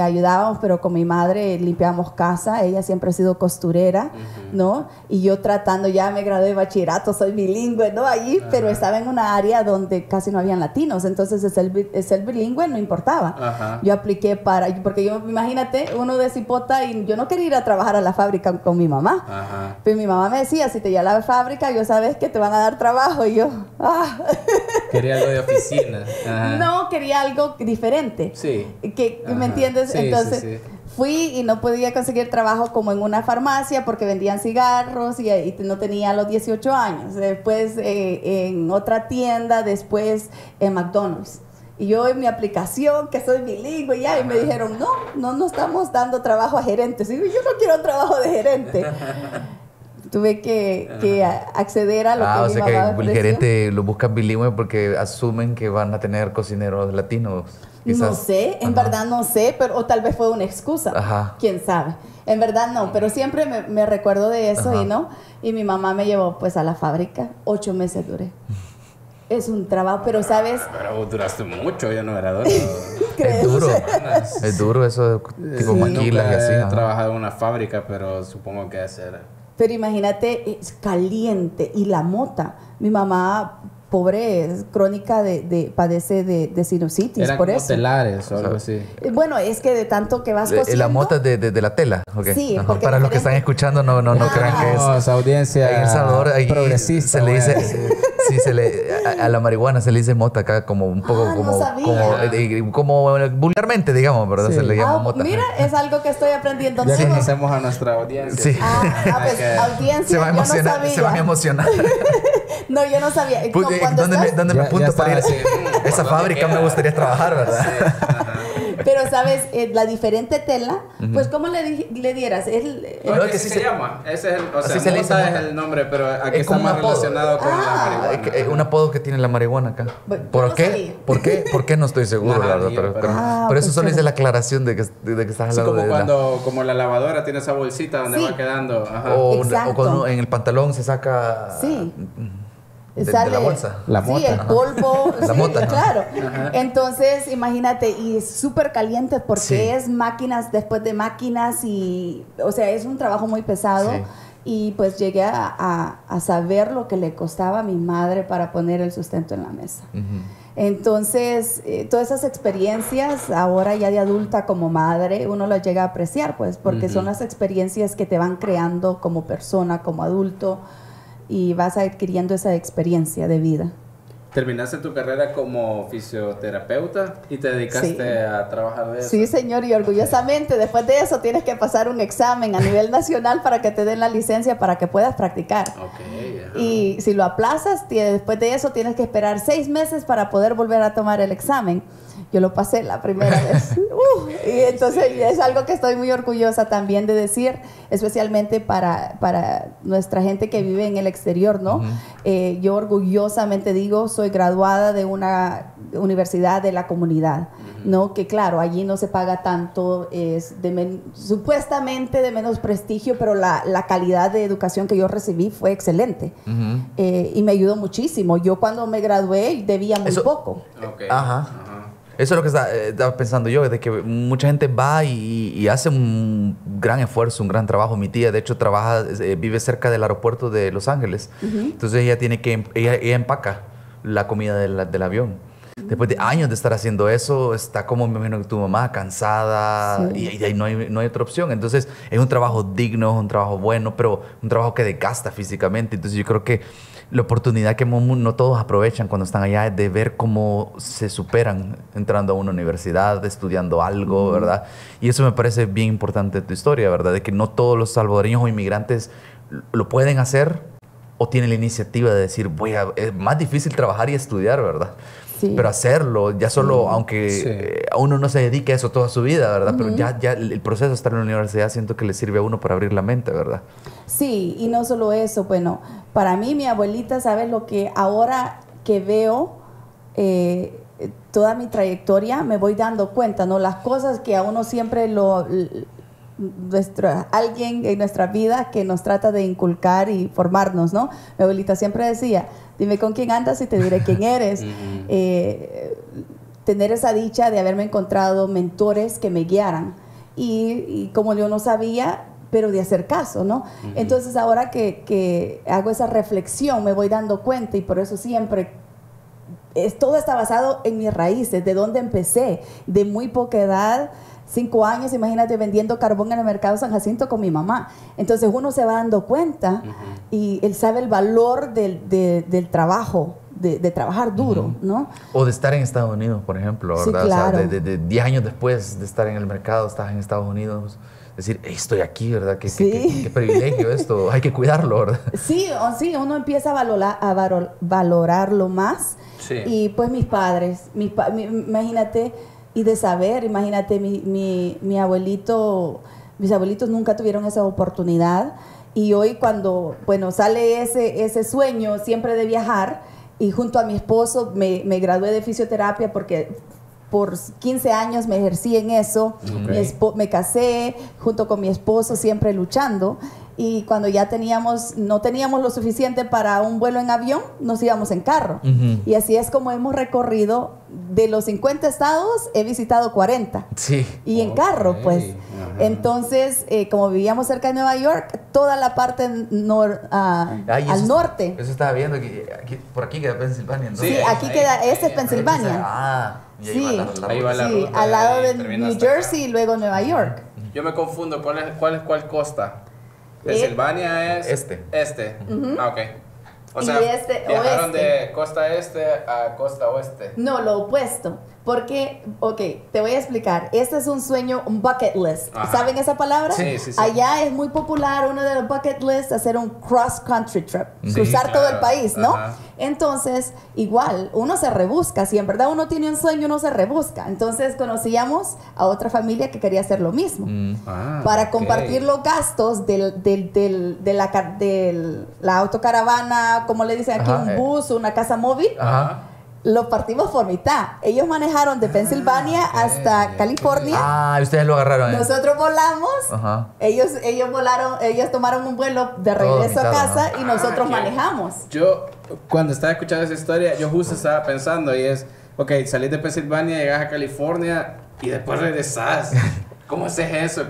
Speaker 4: ayudábamos, pero con mi madre limpiábamos casa. Ella siempre ha sido costurera, ¿no? Y yo tratando, ya me gradué de bachillerato, soy bilingüe, ¿no? Allí, pero estaba en una área donde casi no habían latinos, entonces el ser bilingüe no importaba.
Speaker 2: Ajá.
Speaker 4: Yo apliqué porque yo, imagínate, uno de Cipota y yo no quería ir a trabajar a la fábrica con mi mamá.
Speaker 2: Ajá.
Speaker 4: Pero mi mamá me decía, si te lleva a la fábrica, yo sabes que te van a dar trabajo. Y yo,
Speaker 2: Quería algo de oficina. Ajá.
Speaker 4: no, quería algo diferente.
Speaker 2: Sí.
Speaker 4: ¿Me
Speaker 2: Ajá.
Speaker 4: entiendes?
Speaker 2: Sí,
Speaker 4: Entonces,
Speaker 2: sí.
Speaker 4: fui y no podía conseguir trabajo como en una farmacia porque vendían cigarros y no tenía los 18 años. Después en otra tienda, después en McDonald's. Y yo en mi aplicación, que soy bilingüe, ya, y me dijeron, no estamos dando trabajo a gerentes. Y yo no quiero trabajo de gerente. Tuve que acceder a lo que
Speaker 3: O
Speaker 4: mi
Speaker 3: sea
Speaker 4: mamá me
Speaker 3: que el
Speaker 4: ofreció.
Speaker 3: gerente lo buscan bilingüe porque asumen que van a tener cocineros latinos. Quizás.
Speaker 4: No sé, en verdad no sé, pero o tal vez fue una excusa.
Speaker 3: Ajá.
Speaker 4: Quién sabe. En verdad no, pero siempre me recuerdo de eso.
Speaker 3: Ajá.
Speaker 4: Y mi mamá me llevó pues a la fábrica. 8 meses duré. Es un trabajo, pero sabes,
Speaker 2: Pero vos duraste mucho, yo no era duro.
Speaker 3: Es duro. Es duro eso de tipo maquilas y así.
Speaker 2: He
Speaker 3: ajá.
Speaker 2: trabajado en una fábrica, pero supongo que hacer.
Speaker 4: pero imagínate, es caliente y la mota. Mi mamá, pobre, es crónica padece de sinusitis,
Speaker 2: Eran
Speaker 4: por
Speaker 2: como
Speaker 4: eso.
Speaker 2: telares o algo así.
Speaker 4: Bueno, es que de tanto que vas cosiendo.
Speaker 3: La mota de la tela. Okay.
Speaker 4: Sí,
Speaker 3: Ajá.
Speaker 4: porque
Speaker 3: Para los que están
Speaker 4: diferente.
Speaker 3: escuchando, no crean que es.
Speaker 2: No, esa audiencia
Speaker 3: En El Salvador ahí
Speaker 2: progresista.
Speaker 3: se le dice,
Speaker 2: güey.
Speaker 3: sí, a la marihuana se le dice mota acá como un poco
Speaker 4: Ah, no sabía.
Speaker 3: como vulgarmente, digamos, ¿verdad?
Speaker 2: Sí.
Speaker 3: Se le llama mota.
Speaker 4: Mira, es algo que estoy aprendiendo
Speaker 2: Ya
Speaker 4: nuevo.
Speaker 2: conocemos a nuestra audiencia.
Speaker 3: Sí.
Speaker 4: Pues,
Speaker 2: Ok.
Speaker 4: audiencia,
Speaker 3: Se va a
Speaker 4: yo no
Speaker 3: emocionar,
Speaker 4: sabía.
Speaker 3: se van a emocionar.
Speaker 4: No, yo no sabía. No, cuando
Speaker 3: ¿Dónde me
Speaker 4: estás-
Speaker 3: dónde me
Speaker 2: Ya-
Speaker 3: apunto
Speaker 2: ya
Speaker 3: para ir?
Speaker 2: estaba así,
Speaker 3: Esa
Speaker 2: ¿por dónde
Speaker 3: fábrica me
Speaker 2: queda?
Speaker 3: gustaría trabajar, ¿verdad?
Speaker 2: Sí, ajá.
Speaker 4: Pero, ¿sabes? La diferente tela, pues, ¿cómo le dieras?
Speaker 2: No,
Speaker 3: No,
Speaker 2: es que
Speaker 3: que
Speaker 2: sí
Speaker 3: sí
Speaker 2: se
Speaker 3: se-
Speaker 2: llama. Ese es el, o
Speaker 3: Así
Speaker 2: sea,
Speaker 3: se le dice
Speaker 2: mota
Speaker 3: mota.
Speaker 2: es el nombre, pero aquí
Speaker 3: Es
Speaker 2: está
Speaker 3: como
Speaker 2: más
Speaker 3: un apodo.
Speaker 2: relacionado con la marihuana.
Speaker 3: Un apodo que tiene la marihuana acá.
Speaker 4: Bueno,
Speaker 3: ¿Por
Speaker 4: yo no
Speaker 3: qué?
Speaker 4: sabía.
Speaker 3: ¿Por qué? No estoy seguro,
Speaker 2: Ajá,
Speaker 3: la verdad.
Speaker 2: ni yo,
Speaker 3: Pero
Speaker 2: pero-
Speaker 3: por eso
Speaker 4: pues,
Speaker 3: solo hice
Speaker 4: chévere.
Speaker 3: la aclaración de que estás
Speaker 2: Así
Speaker 3: hablando
Speaker 2: como
Speaker 3: de
Speaker 2: cuando como la lavadora tiene esa bolsita donde
Speaker 4: Sí.
Speaker 2: va quedando. Ajá.
Speaker 3: o
Speaker 4: Exacto.
Speaker 3: cuando en el pantalón se saca
Speaker 4: Sí.
Speaker 3: de
Speaker 4: Sale,
Speaker 3: la bolsa.
Speaker 2: La
Speaker 4: sí,
Speaker 2: mota.
Speaker 4: el polvo.
Speaker 3: La
Speaker 4: sí,
Speaker 3: mota, ¿no?
Speaker 4: claro. Entonces, imagínate, y es súper caliente porque
Speaker 3: Sí.
Speaker 4: es máquinas después de máquinas y, o sea, es un trabajo muy pesado.
Speaker 3: Sí.
Speaker 4: Y pues llegué a saber lo que le costaba a mi madre para poner el sustento en la mesa.
Speaker 3: Ujú.
Speaker 4: Entonces, todas esas experiencias, ahora ya de adulta como madre, uno las llega a apreciar, pues, porque son las experiencias que te van creando como persona, como adulto, y vas adquiriendo esa experiencia de vida.
Speaker 2: Terminaste tu carrera como fisioterapeuta y te dedicaste
Speaker 4: Sí.
Speaker 2: a trabajar de eso.
Speaker 4: Sí, señor, y orgullosamente, después de eso tienes que pasar un examen a nivel nacional para que te den la licencia para que puedas practicar.
Speaker 2: Ok. ajá.
Speaker 4: Y si lo aplazas, después de eso tienes que esperar 6 meses para poder volver a tomar el examen. Yo lo pasé la primera vez. Y entonces es algo que estoy muy orgullosa también de decir, especialmente para nuestra gente que vive en el exterior, ¿no? Yo orgullosamente digo, soy graduada de una universidad de la comunidad, ¿no? Que claro, allí no se paga tanto, es supuestamente de menos prestigio, pero la calidad de educación que yo recibí fue excelente.
Speaker 3: Ujú.
Speaker 4: Y me ayudó muchísimo. Yo cuando me gradué debía muy
Speaker 3: Eso-
Speaker 4: poco.
Speaker 2: Ok.
Speaker 3: Ajá.
Speaker 2: Ajá.
Speaker 3: Eso es lo que estaba pensando yo, de que mucha gente va y hace un gran esfuerzo, un gran trabajo. Mi tía, de hecho, vive cerca del aeropuerto de Los Ángeles. Entonces ella empaca la comida del avión. Después de años de estar haciendo eso, está como me imagino que tu mamá, cansada, y ahí no hay otra opción. Entonces es un trabajo digno, es un trabajo bueno, pero un trabajo que desgasta físicamente. Entonces yo creo que la oportunidad que no todos aprovechan cuando están allá es de ver cómo se superan entrando a una universidad, estudiando algo, ¿verdad? Y eso me parece bien importante de tu historia, ¿verdad? De que no todos los salvadoreños o inmigrantes lo pueden hacer o tienen la iniciativa de decir, es más difícil trabajar y estudiar, ¿verdad? Sí. Pero hacerlo, ya solo, aunque a uno no se dedique a eso toda su vida, ¿verdad? Pero ya el proceso de estar en la universidad siento que le sirve a uno para abrir la mente, ¿verdad?
Speaker 4: Sí, y no solo eso, bueno, para mí mi abuelita, ¿sabes lo que ahora que veo toda mi trayectoria me voy dando cuenta, ¿no? Las cosas que a uno siempre alguien en nuestra vida que nos trata de inculcar y formarnos, ¿no? Mi abuelita siempre decía, dime con quién andas y te diré quién eres. Tener esa dicha de haberme encontrado mentores que me guiaran y como yo no sabía, pero de hacer caso, ¿no? Entonces ahora que hago esa reflexión me voy dando cuenta y por eso siempre todo está basado en mis raíces, de dónde empecé, de muy poca edad, 5 años, imagínate, vendiendo carbón en el mercado San Jacinto con mi mamá. Entonces uno se va dando cuenta y él sabe el valor del trabajo, de trabajar duro, ¿no?
Speaker 3: O de estar en Estados Unidos, por ejemplo, ¿verdad?
Speaker 4: Sí, claro.
Speaker 3: O sea, de 10 años después de estar en el mercado, estás en Estados Unidos. Decir, estoy aquí, ¿verdad? Qué privilegio esto, hay que cuidarlo, ¿verdad?
Speaker 4: Sí, uno empieza a valorarlo más. Sí. Y pues mis padres, imagínate, y de saber, imagínate, mi abuelito, mis abuelitos nunca tuvieron esa oportunidad. Y hoy cuando, bueno, sale ese sueño siempre de viajar, y junto a mi esposo me gradué de fisioterapia porque por 15 años me ejercí en eso. Me casé junto con mi esposo, siempre luchando. Y cuando ya no teníamos lo suficiente para un vuelo en avión, nos íbamos en carro. Y así es como hemos recorrido, de los 50 estados, he visitado 40. Sí. Y en carro, pues. Entonces, como vivíamos cerca de Nueva York, toda la parte al norte.
Speaker 3: Eso estaba viendo, por aquí queda Pensilvania, ¿no?
Speaker 4: Sí, aquí queda, es Pensilvania.
Speaker 3: Sí,
Speaker 2: ahí va la ruta,
Speaker 4: al lado de New Jersey y luego Nueva York.
Speaker 2: Yo me confundo, ¿cuál costa? Pensilvania es este. Ok. O sea, viajaron de costa este a costa oeste.
Speaker 4: No, lo opuesto. Porque, te voy a explicar. Este es un sueño, un bucket list. Ajá. ¿Saben esa palabra?
Speaker 2: Sí.
Speaker 4: Allá es muy popular, uno de los bucket lists, hacer un cross country trip. Cruzar todo el país, ¿no? Ajá. Entonces, igual, uno se rebusca. Si en verdad uno tiene un sueño, uno se rebusca. Entonces, conocíamos a otra familia que quería hacer lo mismo. Para compartir los gastos de la autocaravana, como le dicen aquí, un bus, una casa móvil. Ajá. Lo partimos por mitad. Ellos manejaron de Pensilvania hasta California.
Speaker 3: Ustedes lo agarraron.
Speaker 4: Nosotros volamos. Ajá. Ellos tomaron un vuelo de regreso a casa y nosotros manejamos.
Speaker 2: Yo, cuando estaba escuchando esa historia, yo justo estaba pensando y es, salís de Pensilvania, llegas a California y después regresás. ¿Cómo haces eso?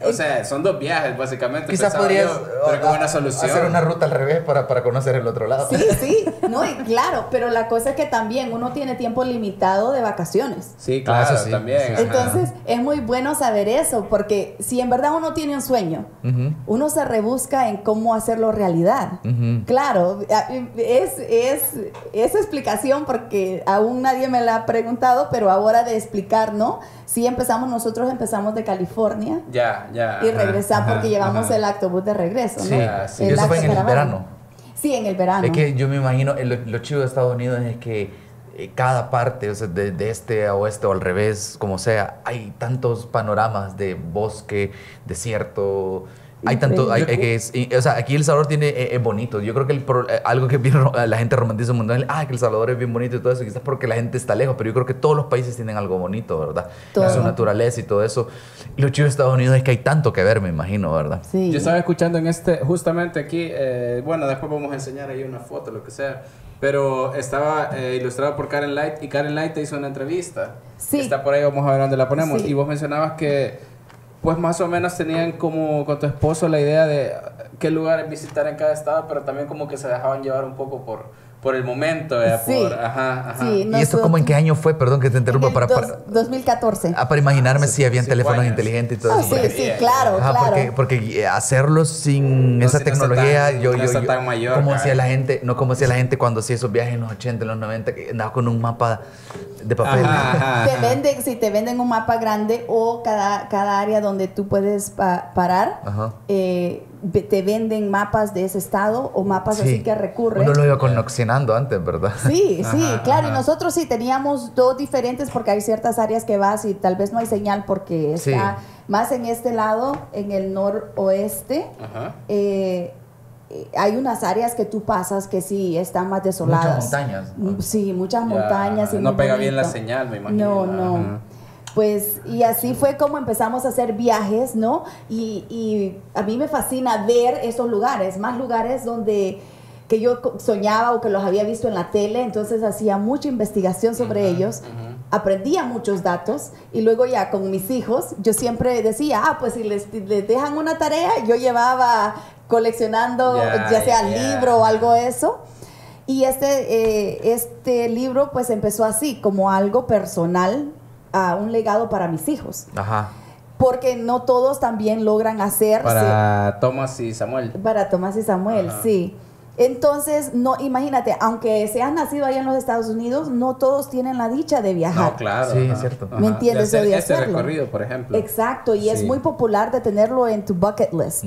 Speaker 2: O sea, son 2 viajes básicamente.
Speaker 3: Quizás podrías
Speaker 2: pero como una solución.
Speaker 3: Hacer una ruta al revés para conocer el otro lado.
Speaker 4: Sí. No, y claro, pero la cosa es que también uno tiene tiempo limitado de vacaciones.
Speaker 2: Sí, claro, eso sí, también.
Speaker 4: Entonces, es muy bueno saber eso, porque si en verdad uno tiene un sueño, uno se rebusca en cómo hacerlo realidad. Claro, es explicación porque aún nadie me la ha preguntado, pero ahora de explicar, ¿no? Sí, nosotros empezamos de California.
Speaker 2: Ya.
Speaker 4: Y regresamos porque llevamos el autobús de regreso, ¿no?
Speaker 3: Sí. Y eso fue en el verano.
Speaker 4: Sí, en el verano.
Speaker 3: Es que yo me imagino, lo chido de Estados Unidos es que cada parte, o sea, de este a oeste o al revés, como sea, hay tantos panoramas de bosque, desierto. Hay tanto, o sea, aquí El Salvador es bonito. Yo creo que algo que la gente romantiza un montón es que El Salvador es bien bonito y todo eso, quizás porque la gente está lejos, pero yo creo que todos los países tienen algo bonito, ¿verdad? Su naturaleza y todo eso. Y lo chido de Estados Unidos es que hay tanto que ver, me imagino, ¿verdad?
Speaker 4: Sí.
Speaker 2: Yo estaba escuchando justamente aquí, bueno, después vamos a enseñar ahí una foto, lo que sea, pero estaba ilustrado por Karen Light y Karen Light te hizo una entrevista.
Speaker 4: Sí.
Speaker 2: Está por ahí, vamos a ver dónde la ponemos.
Speaker 4: Sí.
Speaker 2: Y vos mencionabas que pues más o menos tenían como con tu esposo la idea de qué lugares visitar en cada estado, pero también como que se dejaban llevar un poco por el momento,
Speaker 4: Sí.
Speaker 2: Ajá.
Speaker 4: Sí,
Speaker 3: ¿Y esto como en qué año fue? Perdón que te interrumpa.
Speaker 4: En el 2014.
Speaker 3: Para imaginarme si habían
Speaker 2: 5
Speaker 3: teléfonos
Speaker 2: años.
Speaker 3: inteligentes y todo eso.
Speaker 4: Sí, claro,
Speaker 3: Ajá,
Speaker 4: claro.
Speaker 3: porque hacerlo sin esa
Speaker 2: si no está
Speaker 3: tecnología,
Speaker 2: tan-
Speaker 3: yo
Speaker 2: no está tan mayor,
Speaker 3: como
Speaker 2: cara.
Speaker 3: hacía la gente, no como hacía la gente cuando hacía esos viajes en los 80, en los 90, que andaba con un mapa de papel.
Speaker 2: Ajá.
Speaker 4: Te venden un mapa grande o cada área donde tú puedes parar,
Speaker 3: Ajá.
Speaker 4: te venden mapas de ese estado o mapas así que recurren.
Speaker 3: Uno lo iba connoxionando antes, ¿verdad?
Speaker 4: Sí,
Speaker 2: Ajá,
Speaker 4: claro.
Speaker 2: ajá.
Speaker 4: Y nosotros sí teníamos dos diferentes porque hay ciertas áreas que vas y tal vez no hay señal porque
Speaker 3: Sí.
Speaker 4: está más en este lado, en el noroeste.
Speaker 2: Ajá.
Speaker 4: Hay unas áreas que tú pasas que sí están más desoladas.
Speaker 3: Muchas montañas.
Speaker 4: Sí, muchas
Speaker 2: Ya,
Speaker 4: montañas. Y
Speaker 2: no
Speaker 4: muy
Speaker 2: pega bien la
Speaker 4: bonito.
Speaker 2: señal, me imagino.
Speaker 4: No.
Speaker 2: Ajá.
Speaker 4: Pues, y así fue como empezamos a hacer viajes, ¿no? Y a mí me fascina ver esos lugares, más lugares donde que yo soñaba o que los había visto en la tele, entonces hacía mucha investigación sobre ellos, aprendía muchos datos y luego ya con mis hijos yo siempre decía, pues si les dejan una tarea, yo llevaba coleccionando ya sea libro o algo de eso. Y este libro pues empezó así, como algo personal, un legado para mis hijos.
Speaker 3: Ajá.
Speaker 4: Porque no todos también logran hacer...
Speaker 2: Para Tomás y Samuel.
Speaker 4: Para Tomás y Samuel,
Speaker 2: Ajá.
Speaker 4: sí. Entonces, no, imagínate, aunque seas nacido allá en los Estados Unidos, no todos tienen la dicha de viajar.
Speaker 2: No, claro.
Speaker 3: Sí,
Speaker 2: ajá.
Speaker 3: es cierto.
Speaker 4: ¿Me entiendes?
Speaker 2: De hacer
Speaker 4: De
Speaker 2: este
Speaker 4: hacerlo.
Speaker 2: recorrido, por ejemplo.
Speaker 4: Exacto, y es
Speaker 2: Sí.
Speaker 4: muy popular de tenerlo en tu bucket list.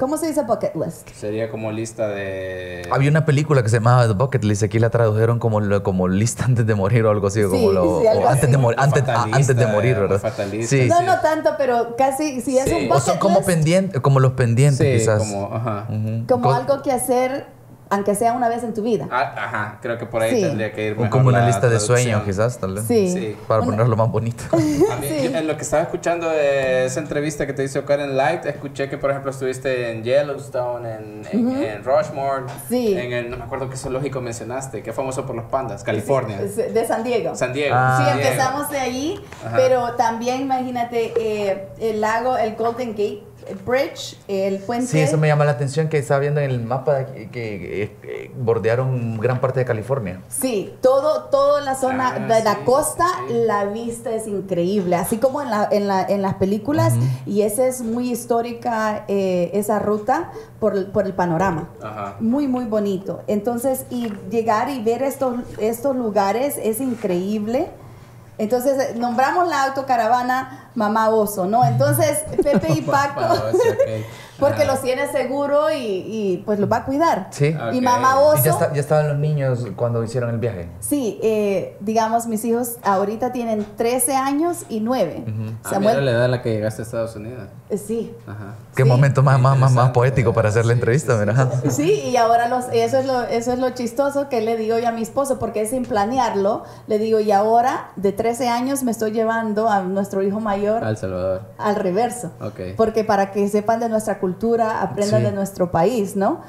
Speaker 4: ¿Cómo se dice bucket list?
Speaker 2: Sería como lista de...
Speaker 3: Había una película que se llamaba The Bucket List, aquí la tradujeron como lista antes de morir o algo así,
Speaker 4: Sí,
Speaker 3: como
Speaker 4: sí, algo
Speaker 3: o antes
Speaker 4: así.
Speaker 3: de morir, antes de morir,
Speaker 2: Fatalista,
Speaker 3: ¿verdad?
Speaker 2: fatalista.
Speaker 3: Sí,
Speaker 4: No,
Speaker 3: sí.
Speaker 4: no tanto, pero casi, si es
Speaker 2: Sí.
Speaker 4: un
Speaker 3: O
Speaker 4: bucket
Speaker 3: son como
Speaker 4: list,
Speaker 3: pendientes, como los pendientes
Speaker 2: Sí,
Speaker 3: quizás.
Speaker 2: como... Ajá.
Speaker 3: Ujú.
Speaker 4: como
Speaker 3: Co-
Speaker 4: algo que hacer, aunque sea una vez en tu vida.
Speaker 2: Ajá, creo que por ahí
Speaker 4: Sí.
Speaker 2: tendría que ir
Speaker 3: o
Speaker 2: mejor
Speaker 3: como una
Speaker 2: la
Speaker 3: lista de
Speaker 2: traducción.
Speaker 3: sueños quizás, tal vez.
Speaker 4: Sí.
Speaker 2: Sí.
Speaker 3: Para
Speaker 4: Una-
Speaker 3: ponerlo más bonito.
Speaker 2: A mí,
Speaker 4: Sí.
Speaker 2: en lo que estaba escuchando de esa entrevista que te hizo Karen Light, escuché que, por ejemplo, estuviste en Yellowstone, en Rushmore,
Speaker 4: Sí.
Speaker 2: en el, no me acuerdo qué zoológico mencionaste, que es famoso por los pandas, California,
Speaker 4: De San Diego.
Speaker 2: San Diego.
Speaker 3: Ah.
Speaker 4: Sí,
Speaker 2: San Diego.
Speaker 4: empezamos de ahí,
Speaker 2: Ajá.
Speaker 4: pero también imagínate el lago, el Golden Gate Bridge, el puente.
Speaker 3: Sí, eso me llama la atención que estaba viendo en el mapa de aquí, que bordearon gran parte de California.
Speaker 4: Sí, toda la zona
Speaker 2: Ah,
Speaker 4: de la
Speaker 2: sí,
Speaker 4: costa,
Speaker 2: sí.
Speaker 4: la vista es increíble, así como en las películas, y esa es muy histórica, esa ruta por el panorama.
Speaker 2: Ajá.
Speaker 4: Muy, muy bonito. Entonces, y llegar y ver estos lugares es increíble. Entonces, nombramos la autocaravana Mamá Oso, ¿no? Entonces, Pepe y Paco,
Speaker 2: Bueno, sí, ok.
Speaker 4: porque
Speaker 2: Ajá.
Speaker 4: los tiene seguro y pues los va a cuidar.
Speaker 3: Sí.
Speaker 2: Ok.
Speaker 4: Y Mamá
Speaker 3: ¿Y
Speaker 4: Oso...
Speaker 3: ya estaban los niños cuando hicieron el viaje?
Speaker 4: Sí, digamos, mis hijos ahorita tienen 13 años y 9.
Speaker 2: Mira la edad a la que llegaste a Estados Unidos.
Speaker 4: Sí.
Speaker 2: Ajá.
Speaker 3: Qué
Speaker 4: Sí.
Speaker 3: momento más
Speaker 2: Interesante.
Speaker 3: poético para hacer la
Speaker 2: Sí,
Speaker 3: entrevista,
Speaker 2: sí, sí,
Speaker 3: ¿verdad?
Speaker 4: Sí, y ahora eso es lo chistoso que le digo yo a mi esposo, porque sin planearlo, le digo, y ahora de 13 años me estoy llevando a nuestro hijo mayor
Speaker 2: A El Salvador.
Speaker 4: al reverso.
Speaker 2: Ok.
Speaker 4: Porque para que sepan de nuestra cultura, aprendan
Speaker 3: Sí.
Speaker 4: de nuestro país, ¿no?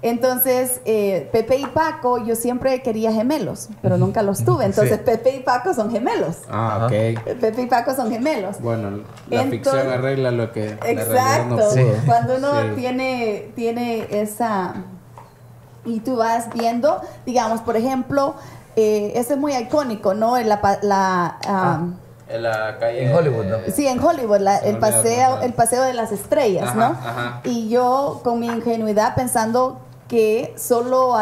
Speaker 4: Entonces, Pepe y Paco, yo siempre quería gemelos, pero nunca los tuve. Entonces,
Speaker 3: Sí.
Speaker 4: Pepe y Paco son gemelos.
Speaker 2: Ah,
Speaker 3: Ajá.
Speaker 2: ok.
Speaker 4: Pepe y Paco son gemelos.
Speaker 2: Bueno, la
Speaker 4: Entonces-
Speaker 2: ficción arregla lo que la realidad
Speaker 4: Exacto.
Speaker 2: no pudo.
Speaker 3: Sí.
Speaker 4: Cuando uno
Speaker 2: Sí.
Speaker 4: tiene esa... Y tú vas viendo, digamos, por ejemplo, ese es muy icónico, ¿no? En
Speaker 2: En la calle...
Speaker 3: En Hollywood, ¿no?
Speaker 4: sí, en Hollywood,
Speaker 2: Se me olvidó cómo se llama.
Speaker 4: el paseo de las estrellas,
Speaker 2: Ajá,
Speaker 4: ¿no?
Speaker 2: ajá.
Speaker 4: Y yo con mi ingenuidad pensando que solo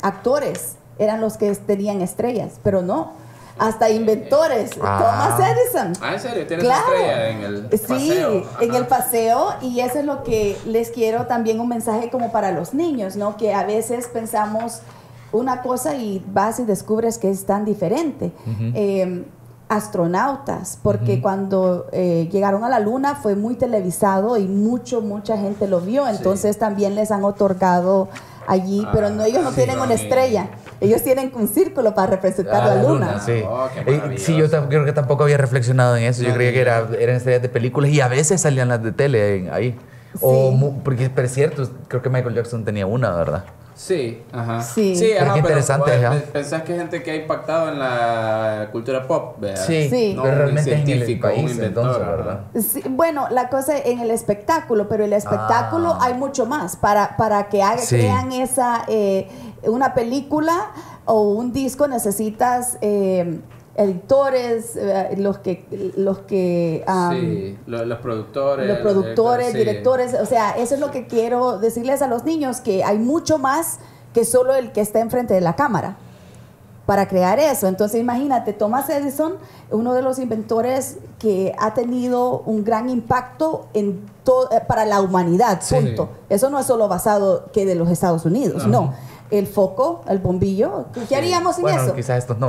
Speaker 4: actores eran los que tenían estrellas, pero no. Hasta inventores,
Speaker 3: Ah.
Speaker 4: Thomas Edison.
Speaker 2: Ah, ¿en serio? ¿Tienes
Speaker 4: Claro.
Speaker 2: estrella en el paseo?
Speaker 4: Sí, en
Speaker 2: Ajá.
Speaker 4: el paseo, y eso es lo que les quiero también un mensaje como para los niños, ¿no? Que a veces pensamos una cosa y vas y descubres que es tan diferente. Astronautas, porque cuando llegaron a la luna fue muy televisado y mucha gente lo vio, entonces también les han otorgado allí, pero no, ellos no
Speaker 2: sí,
Speaker 4: tienen una
Speaker 2: sí.
Speaker 4: estrella, ellos tienen un círculo para representar
Speaker 3: Ah,
Speaker 4: la luna.
Speaker 3: Sí,
Speaker 2: Oh, qué
Speaker 3: Sí, yo
Speaker 2: maravilloso.
Speaker 3: creo que tampoco había reflexionado en eso. Yo
Speaker 2: No,
Speaker 3: creía que eran estrellas de películas y a veces salían las de tele ahí. O
Speaker 4: Sí.
Speaker 3: porque, pero es cierto, creo que Michael Jackson tenía una, ¿verdad?
Speaker 2: Sí, ajá.
Speaker 4: Sí.
Speaker 2: Ajá,
Speaker 3: Qué interesante,
Speaker 2: pero,
Speaker 3: ajá.
Speaker 2: pensás que hay gente que ha impactado en la cultura pop, ¿verdad?
Speaker 4: Sí.
Speaker 2: No
Speaker 3: pero
Speaker 2: un
Speaker 3: realmente es en el
Speaker 2: científico, un
Speaker 3: país,
Speaker 2: inventor,
Speaker 3: entonces,
Speaker 2: ajá.
Speaker 3: ¿verdad?
Speaker 4: Sí, bueno, la cosa es en el espectáculo, pero el espectáculo hay mucho más. Para que
Speaker 3: Sí.
Speaker 4: crean una película o un disco necesitas editores, los que
Speaker 2: Sí, los productores, sí.
Speaker 4: directores, o sea, eso es lo que quiero decirles a los niños, que hay mucho más que solo el que está enfrente de la cámara para crear eso. Entonces imagínate, Thomas Edison, uno de los inventores que ha tenido un gran impacto para la humanidad,
Speaker 2: Sí.
Speaker 4: punto. Eso no es solo basado que de los Estados Unidos, no. El foco, el bombillo, ¿qué haríamos sin
Speaker 3: Bueno,
Speaker 4: eso?
Speaker 3: quizás estos no,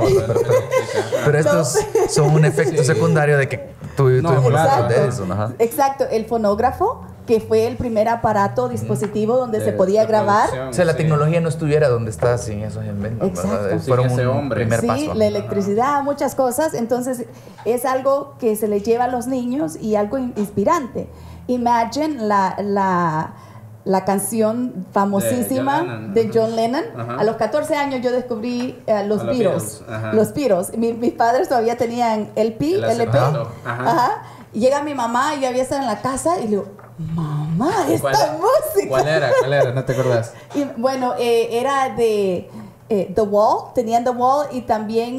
Speaker 3: pero estos son un efecto secundario de que tuvimos los
Speaker 2: claro.
Speaker 3: de Edison, ajá.
Speaker 4: Exacto, el fonógrafo, que fue el primer aparato dispositivo donde se podía grabar.
Speaker 3: O sea, la tecnología no estuviera donde está sin esos inventos,
Speaker 4: Exacto.
Speaker 3: ¿verdad?
Speaker 4: Sí,
Speaker 3: Fueron
Speaker 2: ese
Speaker 3: un
Speaker 2: hombre.
Speaker 3: primer
Speaker 4: Sí,
Speaker 3: paso.
Speaker 4: la electricidad, muchas cosas. Entonces, es algo que se le lleva a los niños y algo inspirante. Imagine la canción famosísima de John Lennon.
Speaker 2: Ajá.
Speaker 4: A los 14 años yo descubrí los
Speaker 2: los
Speaker 4: Beatles.
Speaker 2: Beatles, ajá.
Speaker 4: Los Beatles. Mis padres todavía tenían LP.
Speaker 2: El acetato, ajá.
Speaker 4: Ajá. Y llega mi mamá y yo había estado en la casa y le digo, mamá, esta música.
Speaker 2: ¿Cuál era? ¿No te acordás?
Speaker 4: Y, bueno, era de The Wall, tenían The Wall y también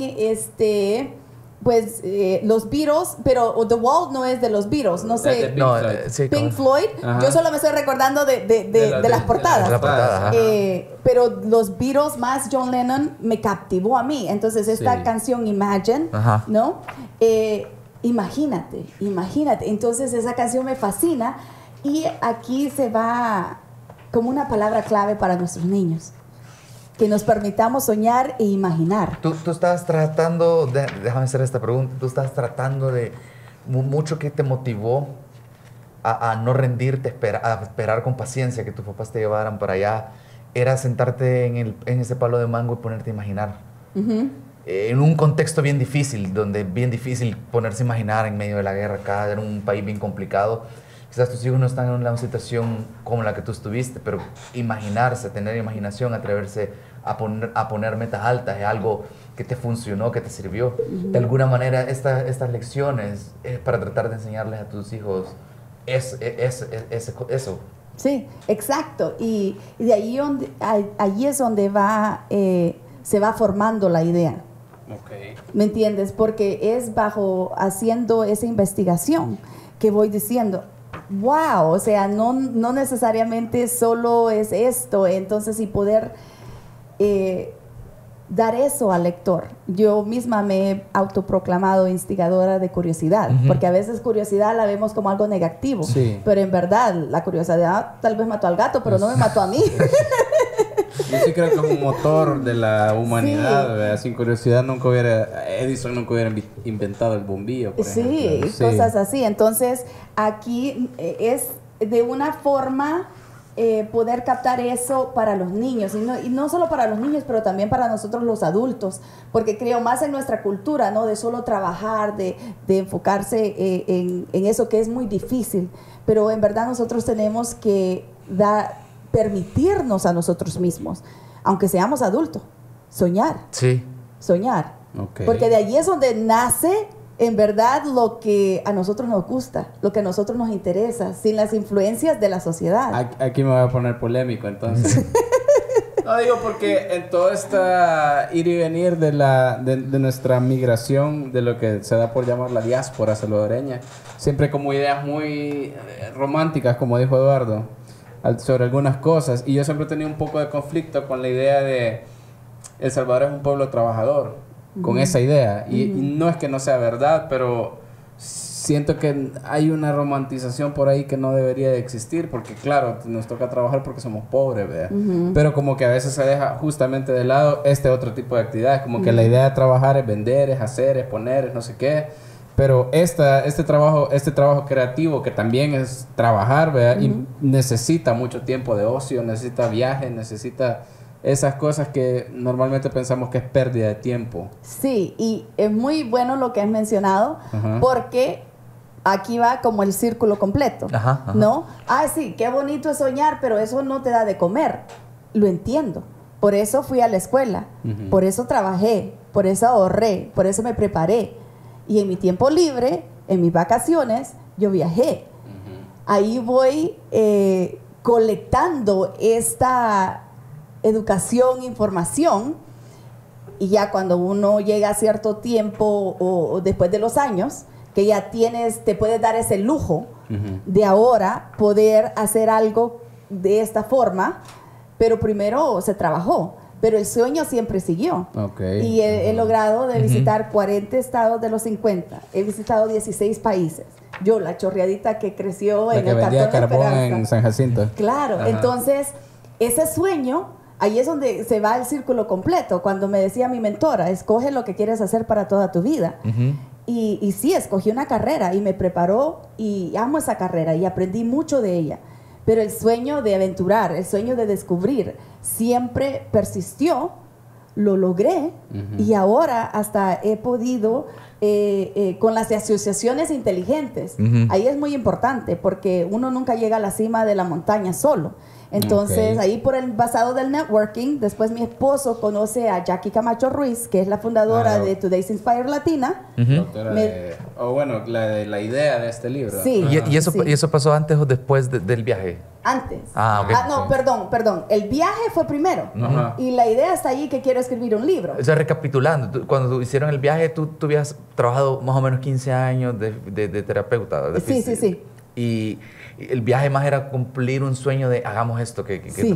Speaker 4: los Beatles, pero The Wall no es de los Beatles, no sé.
Speaker 3: No, sí,
Speaker 4: Pink
Speaker 3: como-
Speaker 4: Floyd,
Speaker 2: Ajá.
Speaker 4: yo solo me estoy recordando de las portadas.
Speaker 3: la portada, ajá.
Speaker 4: Pero los Beatles más John Lennon me captivó a mí. Entonces esta
Speaker 2: Sí.
Speaker 4: canción Imagine,
Speaker 3: Ajá.
Speaker 4: ¿no? Imagínate. Entonces esa canción me fascina y aquí se va como una palabra clave para nuestros niños. Que nos permitamos soñar e imaginar.
Speaker 3: Tú estabas tratando, déjame hacer esta pregunta, tú estabas tratando de mucho que te motivó a no rendirte, a esperar con paciencia que tus papás te llevaran para allá, era sentarte en ese palo de mango y ponerte a imaginar.
Speaker 4: Ujú.
Speaker 3: En un contexto bien difícil, donde es bien difícil ponerse a imaginar en medio de la guerra acá, en un país bien complicado. Quizás tus hijos no están en una situación como la que tú estuviste, pero imaginarse, tener imaginación, atreverse a poner metas altas es algo que te funcionó, que te sirvió. De alguna manera, estas lecciones es para tratar de enseñarles a tus hijos eso.
Speaker 4: Sí, exacto. Y de ahí allí es donde se va formando la idea.
Speaker 2: Ok.
Speaker 4: ¿Me entiendes? Porque es haciendo esa investigación que voy diciendo, wow, o sea, no necesariamente solo es esto, entonces y poder dar eso al lector. Yo misma me he autoproclamado instigadora de curiosidad, porque a veces curiosidad la vemos como algo negativo,
Speaker 2: Sí.
Speaker 4: pero en verdad la curiosidad tal vez mató al gato, pero no me mató a mí.
Speaker 2: Yo sí creo que es un motor de la humanidad,
Speaker 4: Sí.
Speaker 2: ¿verdad? Sin curiosidad Edison nunca hubiera inventado el bombillo, por
Speaker 4: Sí,
Speaker 2: ejemplo.
Speaker 4: cosas así. Entonces, aquí es de una forma poder captar eso para los niños. Y no solo para los niños, pero también para nosotros los adultos. Porque creo más en nuestra cultura, ¿no? De solo trabajar, de enfocarse en eso que es muy difícil. Pero en verdad nosotros tenemos que permitirnos a nosotros mismos, aunque seamos adultos, soñar.
Speaker 3: Sí.
Speaker 4: Soñar.
Speaker 2: Ok.
Speaker 4: Porque de allí es donde nace en verdad lo que a nosotros nos gusta, lo que a nosotros nos interesa, sin las influencias de la sociedad.
Speaker 2: Aquí me voy a poner polémico, entonces. No, digo porque en todo esta ir y venir de nuestra migración, de lo que se da por llamar la diáspora salvadoreña, siempre como ideas muy románticas, como dijo Eduardo, sobre algunas cosas. Y yo siempre he tenido un poco de conflicto con la idea de El Salvador es un pueblo trabajador, con esa idea. Y no es que no sea verdad, pero siento que hay una romantización por ahí que no debería de existir, porque claro, nos toca trabajar porque somos pobres, ¿verdad? Pero como que a veces se deja justamente de lado este otro tipo de actividades, como que la idea de trabajar es vender, es hacer, es poner, es no sé qué. Pero este trabajo creativo, que también es trabajar, ¿verdad? Y necesita mucho tiempo de ocio, necesita viajes, necesita esas cosas que normalmente pensamos que es pérdida de tiempo.
Speaker 4: Sí, y es muy bueno lo que has mencionado, porque aquí va como el círculo completo,
Speaker 3: Ajá.
Speaker 4: ¿no? Ah, sí, qué bonito es soñar, pero eso no te da de comer. lo entiendo. Por eso fui a la escuela, por eso trabajé, por eso ahorré, por eso me preparé. Y en mi tiempo libre, en mis vacaciones, yo viajé. Ahí voy colectando esta educación, información, y ya cuando uno llega a cierto tiempo o después de los años, que ya te puedes dar ese lujo de ahora poder hacer algo de esta forma, pero primero se trabajó, pero el sueño siempre siguió. Y he logrado de visitar 40 estados de los 50, he visitado 16 países. Yo, la chorreadita que creció en el
Speaker 2: vendía
Speaker 4: Cantón
Speaker 2: carbón
Speaker 4: Esperanza.
Speaker 2: en San Jacinto.
Speaker 4: Claro, entonces ese sueño, ahí es donde se va el círculo completo. Cuando me decía mi mentora, escoge lo que quieres hacer para toda tu vida. Y sí, escogí una carrera y me preparó y amo esa carrera y aprendí mucho de ella. Pero el sueño de aventurar, el sueño de descubrir, siempre persistió, lo logré y ahora hasta he podido con las asociaciones inteligentes. Ahí es muy importante porque uno nunca llega a la cima de la montaña solo. Entonces, ahí por el basado del networking, después mi esposo conoce a Jackie Camacho Ruiz, que es la fundadora de Today's Inspire Latina.
Speaker 2: Doctora la idea de este libro.
Speaker 4: Sí.
Speaker 3: ¿Y eso pasó antes o después del viaje?
Speaker 4: Antes.
Speaker 3: Ok.
Speaker 4: Perdón. El viaje fue primero. Y la idea está ahí que quiero escribir un libro.
Speaker 3: O sea, recapitulando, cuando hicieron el viaje, tú habías trabajado más o menos 15 años de terapeuta.
Speaker 4: Sí.
Speaker 3: Y el viaje más era cumplir un sueño de hagamos esto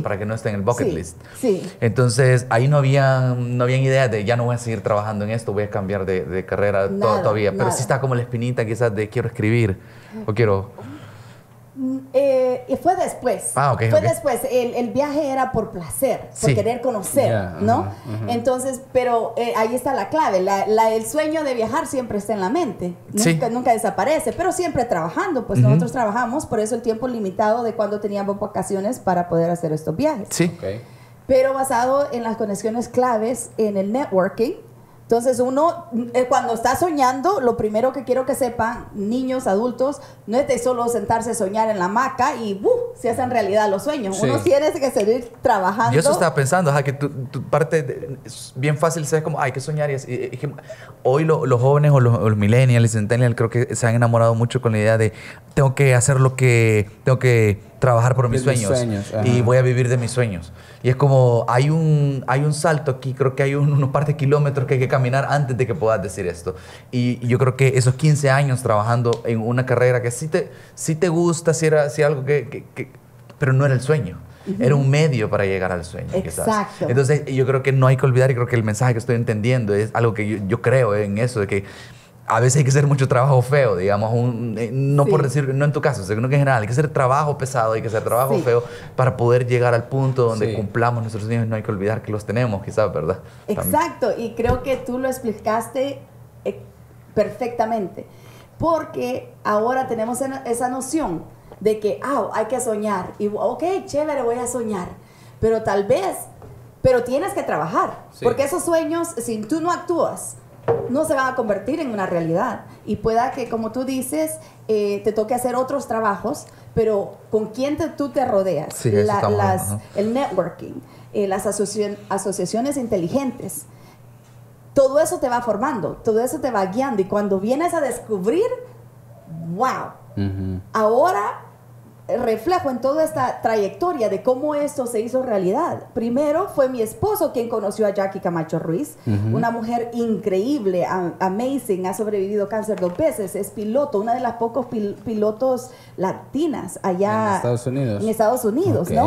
Speaker 3: para que no esté en el bucket list.
Speaker 4: Sí.
Speaker 3: Entonces ahí no habían ideas de ya no voy a seguir trabajando en esto, voy a cambiar de carrera todavía. Pero sí está como la espinita quizás de quiero escribir o quiero...
Speaker 4: Y fue después.
Speaker 3: Fue
Speaker 4: después. El viaje era por placer, por querer conocer, ¿no? Entonces, pero ahí está la clave. El sueño de viajar siempre está en la mente. Nunca desaparece, pero siempre trabajando. Pues nosotros trabajamos, por eso el tiempo limitado de cuando teníamos vacaciones para poder hacer estos viajes.
Speaker 3: Sí.
Speaker 4: Pero basado en las conexiones claves, en el networking. Entonces uno, cuando está soñando, lo primero que quiero que sepan, niños, adultos, no es de solo sentarse a soñar en la hamaca y se hacen realidad los sueños. Uno tiene que seguir trabajando.
Speaker 3: Yo eso estaba pensando, que tu parte es bien fácil, sabes como hay que soñar. Y hoy los jóvenes o los millennials, centennials, creo que se han enamorado mucho con la idea de tengo que hacer tengo que trabajar por mis sueños y voy a vivir de mis sueños. Y es como, hay un salto aquí, creo que hay unos par de kilómetros que hay que caminar antes de que puedas decir esto. Y yo creo que esos 15 años trabajando en una carrera que sí te gusta, si algo pero no era el sueño. Era un medio para llegar al sueño.
Speaker 4: Exacto.
Speaker 3: Quizás. Entonces yo creo que no hay que olvidar, y creo que el mensaje que estoy entendiendo es algo que yo creo en eso, de que a veces hay que hacer mucho trabajo feo, digamos, por decir, no en tu caso, sino que en general hay que hacer trabajo pesado, hay que hacer trabajo feo para poder llegar al punto donde cumplamos nuestros sueños. No hay que olvidar que los tenemos, quizás, ¿verdad?
Speaker 4: Exacto, y creo que tú lo explicaste perfectamente, porque ahora tenemos esa noción de que, hay que soñar, y ok, chévere, voy a soñar, pero pero tienes que trabajar, porque esos sueños, si tú no actúas, no se van a convertir en una realidad. Y pueda que, como tú dices, te toque hacer otros trabajos, pero ¿con quién tú te rodeas?
Speaker 3: Sí,
Speaker 4: el networking, las asociaciones inteligentes. Todo eso te va formando, todo eso te va guiando. Y cuando vienes a descubrir, ¡wow! Ahora reflejo en toda esta trayectoria de cómo esto se hizo realidad. Primero fue mi esposo quien conoció a Jackie Camacho Ruiz, una mujer increíble, amazing, ha sobrevivido cáncer 2 veces, es piloto, una de las pocos pilotos latinas allá en Estados Unidos, ¿no?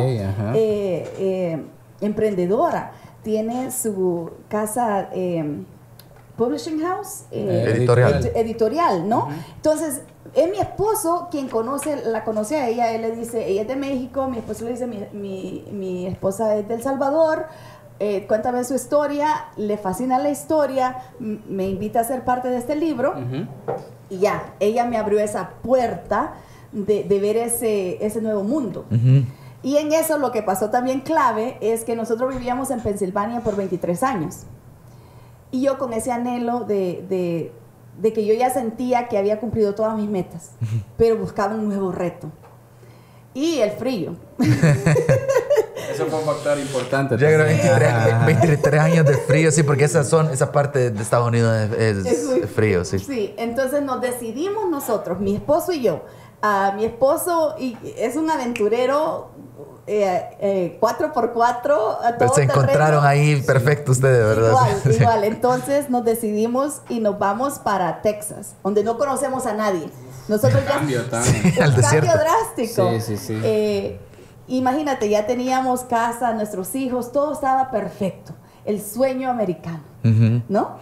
Speaker 4: Emprendedora, tiene su casa publishing house, editorial, ¿no? Entonces, es mi esposo quien la conoce a ella. Él le dice, ella es de México, mi esposo le dice, mi esposa es de El Salvador, cuéntame su historia, le fascina la historia, me invita a ser parte de este libro, y ya, ella me abrió esa puerta de ver ese nuevo mundo. Y en eso lo que pasó también clave es que nosotros vivíamos en Pensilvania por 23 años. Y yo con ese anhelo de que yo ya sentía que había cumplido todas mis metas, pero buscaba un nuevo reto. Y el frío.
Speaker 2: Eso Eso fue un factor importante.
Speaker 3: Yo creo 23 años de frío, sí, porque esa parte de Estados Unidos es frío, sí.
Speaker 4: Sí, entonces nos decidimos nosotros, mi esposo y yo. Mi esposo es un aventurero 4x4.
Speaker 3: Pues se encontraron ahí perfecto ustedes, ¿verdad?
Speaker 4: Igual. Entonces nos decidimos y nos vamos para Texas, donde no conocemos a nadie. Nosotros
Speaker 2: cambio
Speaker 4: drástico.
Speaker 2: Sí.
Speaker 4: Imagínate, ya teníamos casa, nuestros hijos, todo estaba perfecto. El sueño americano, ¿no?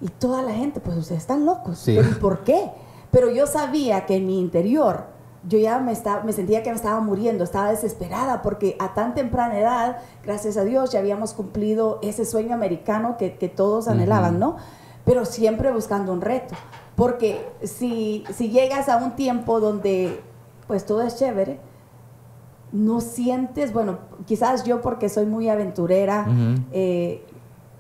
Speaker 4: Y toda la gente, pues ustedes están locos.
Speaker 2: Sí.
Speaker 4: ¿Pero por qué? Pero yo sabía que en mi interior, yo ya me sentía que me estaba muriendo, estaba desesperada, porque a tan temprana edad, gracias a Dios, ya habíamos cumplido ese sueño americano que todos anhelaban, ¿no? Pero siempre buscando un reto. Porque si llegas a un tiempo donde pues todo es chévere, no sientes, bueno, quizás yo porque soy muy aventurera,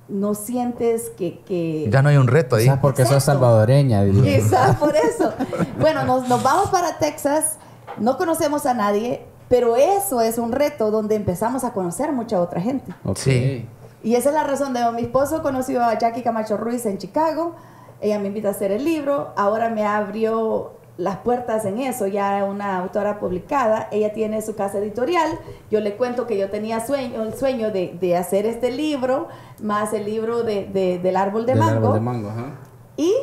Speaker 4: no sientes que...
Speaker 3: Ya no hay un reto ahí.
Speaker 5: Quizás porque sos salvadoreña.
Speaker 4: Quizás por eso. Bueno, nos vamos para Texas, no conocemos a nadie, pero eso es un reto donde empezamos a conocer mucha otra gente.
Speaker 2: Okay.
Speaker 3: Sí.
Speaker 4: Y esa es la razón de mi esposo conoció a Jackie Camacho Ruiz en Chicago. Ella me invita a hacer el libro. Ahora me abrió las puertas en eso, ya una autora publicada. Ella tiene su casa editorial. Yo le cuento que yo tenía el sueño de hacer este libro, más el libro del árbol de mango.
Speaker 2: Árbol de mango, ajá.
Speaker 4: Y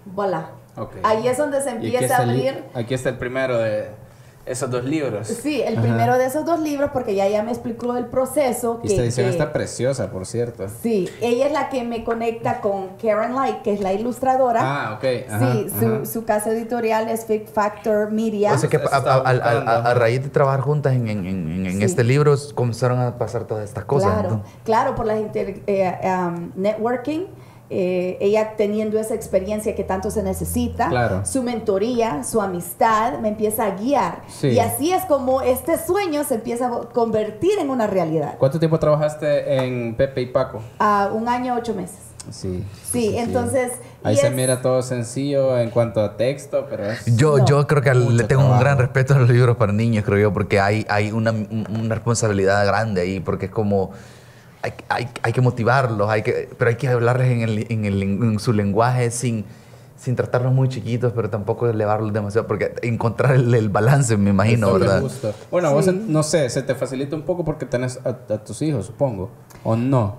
Speaker 4: voilà.
Speaker 2: Okay.
Speaker 4: Ahí es donde se empieza a abrir.
Speaker 2: Aquí está el primero de esos 2 libros.
Speaker 4: Sí, el primero de esos 2 libros, porque ya me explicó el proceso.
Speaker 2: Y esta edición está preciosa, por cierto.
Speaker 4: Sí, ella es la que me conecta con Karen Light, que es la ilustradora.
Speaker 2: Ah, ok.
Speaker 4: Sí, su casa editorial es Fig Factor Media.
Speaker 3: O sea que a raíz de trabajar juntas en este libro, comenzaron a pasar todas estas cosas.
Speaker 4: Claro, por la networking. Ella teniendo esa experiencia que tanto se necesita, su mentoría, su amistad, me empieza a guiar. Sí. Y así es como este sueño se empieza a convertir en una realidad.
Speaker 2: ¿Cuánto tiempo trabajaste en Pepe y Paco?
Speaker 4: 1 año, 8 meses. Sí, entonces...
Speaker 2: Ahí se mira todo sencillo en cuanto a texto, pero
Speaker 3: yo creo que le tengo un gran respeto a los libros para niños, creo yo, porque hay una responsabilidad grande ahí, porque es como... Hay que motivarlos, pero hay que hablarles en su lenguaje sin tratarlos muy chiquitos, pero tampoco elevarlos demasiado, porque encontrar el balance, me imagino, ¿verdad?
Speaker 2: Bueno, sí. Vos, no sé, se te facilita un poco porque tenés a tus hijos, supongo, ¿o no?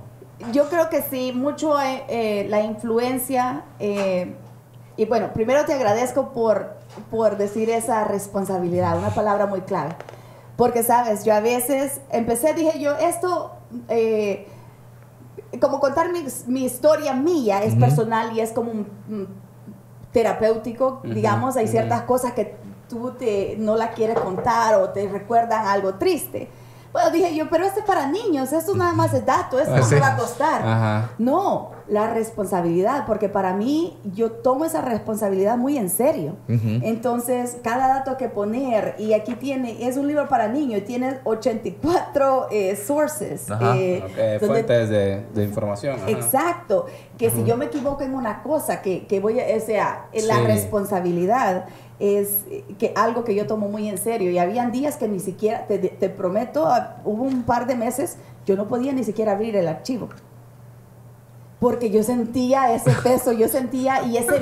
Speaker 4: Yo creo que sí, mucho la influencia, y bueno, primero te agradezco por decir esa responsabilidad, una palabra muy clave. Porque, sabes, yo a veces dije yo, esto, como contar mi historia mía es personal y es como un terapéutico, digamos, hay ciertas cosas que tú no la quieres contar o te recuerdan algo triste. Bueno, dije yo, pero esto es para niños, esto nada más es dato, esto no me va a costar. Ajá. No, la responsabilidad, porque para mí yo tomo esa responsabilidad muy en serio. Entonces, cada dato que poner, y aquí es un libro para niños, y tiene 84 sources.
Speaker 2: Fuentes de información. Ajá.
Speaker 4: Exacto, que si yo me equivoco en una cosa, que voy a, la responsabilidad es algo que yo tomo muy en serio, y habían días que ni siquiera, te prometo, hubo un par de meses, yo no podía ni siquiera abrir el archivo, porque yo sentía ese peso, y ese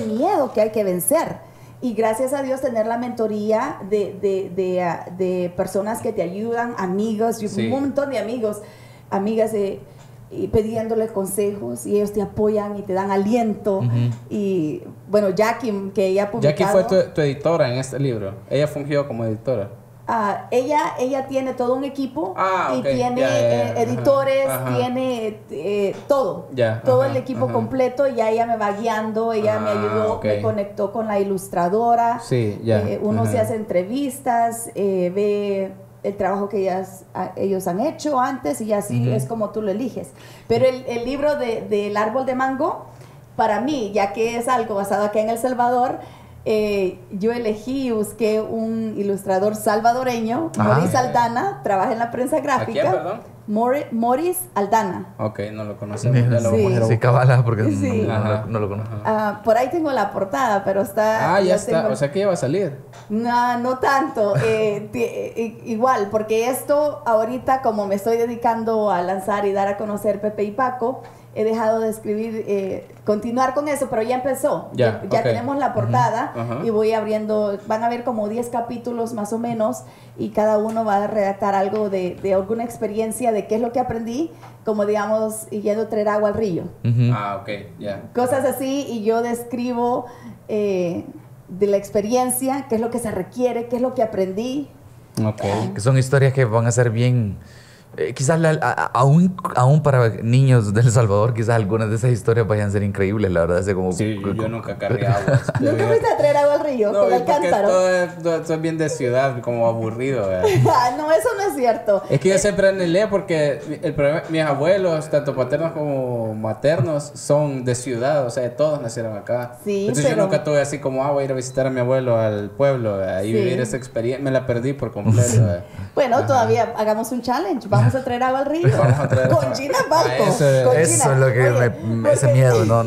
Speaker 4: miedo que hay que vencer. Y gracias a Dios tener la mentoría de personas que te ayudan, amigos, un montón de amigas y pidiéndole consejos, y ellos te apoyan y te dan aliento. Y bueno, Jackie, que ella ha publicado...
Speaker 2: Jackie fue tu editora en este libro. Ella fungió como editora.
Speaker 4: Ella tiene todo un equipo y tiene editores, tiene todo el equipo completo, y ella me va guiando, ella me ayudó, me conectó con la ilustradora, uno se hace entrevistas, ve el trabajo que ellos han hecho antes, y así es como tú lo eliges. Pero el libro del árbol de mango, para mí, ya que es algo basado aquí en El Salvador, yo elegí y busqué un ilustrador salvadoreño,
Speaker 3: Ajá.
Speaker 4: Moris Aldana, trabaja en la prensa
Speaker 2: ¿A
Speaker 4: gráfica.
Speaker 2: quién, perdón?
Speaker 4: Moris Aldana.
Speaker 2: Ok, no lo conocemos. Ya lo
Speaker 4: Sí.
Speaker 2: vamos a ir a
Speaker 3: Sí,
Speaker 2: buscar.
Speaker 3: cabala, porque
Speaker 4: Sí.
Speaker 3: no lo conozco.
Speaker 4: Por ahí tengo la portada, pero está...
Speaker 2: Ah, ya
Speaker 4: la
Speaker 2: está.
Speaker 4: tengo-
Speaker 2: O sea que ya va a salir.
Speaker 4: No, no tanto. Igual, porque esto ahorita, como me estoy dedicando a lanzar y dar a conocer Pepe y Paco, he dejado de escribir, continuar con eso, pero ya empezó.
Speaker 2: Ya,
Speaker 4: Ya
Speaker 2: ok.
Speaker 4: tenemos la portada
Speaker 2: Ajá.
Speaker 4: y voy abriendo, van a haber como 10 capítulos más o menos y cada uno va a redactar algo de alguna experiencia, de qué es lo que aprendí, como digamos, yendo a traer agua al río.
Speaker 3: Ujú.
Speaker 2: Ah, ok, ya.
Speaker 4: Cosas así, y yo describo de la experiencia, qué es lo que se requiere, qué es lo que aprendí.
Speaker 2: Ok.
Speaker 3: Que son historias que van a ser bien... quizás aún para niños de El Salvador, quizás algunas de esas historias vayan a ser increíbles, la verdad. Así como,
Speaker 2: Sí, yo nunca cargué agua.
Speaker 4: ¿Nunca fuiste a traer agua al río
Speaker 2: No,
Speaker 4: con
Speaker 2: y
Speaker 4: el
Speaker 2: porque
Speaker 4: cántaro?
Speaker 2: todo es bien de ciudad, como aburrido. ¿verdad?
Speaker 4: Ah, no, eso no es cierto.
Speaker 2: Es que yo siempre anhelé porque el problema, mis abuelos, tanto paternos como maternos, son de ciudad, o sea, todos nacieron acá.
Speaker 4: Sí,
Speaker 2: Entonces
Speaker 4: pero-
Speaker 2: yo nunca tuve así como, voy a ir a visitar a mi abuelo al pueblo y
Speaker 4: Sí.
Speaker 2: vivir esa experiencia. Me la perdí por completo.
Speaker 4: Bueno,
Speaker 2: Ajá.
Speaker 4: todavía hagamos un challenge. Vamos a traer agua al río.
Speaker 2: Vamos a traer-
Speaker 4: Con Gina Balco.
Speaker 2: Eso
Speaker 4: con
Speaker 3: eso
Speaker 4: Gina.
Speaker 3: es lo que
Speaker 4: Oye,
Speaker 3: ese miedo, ¿no?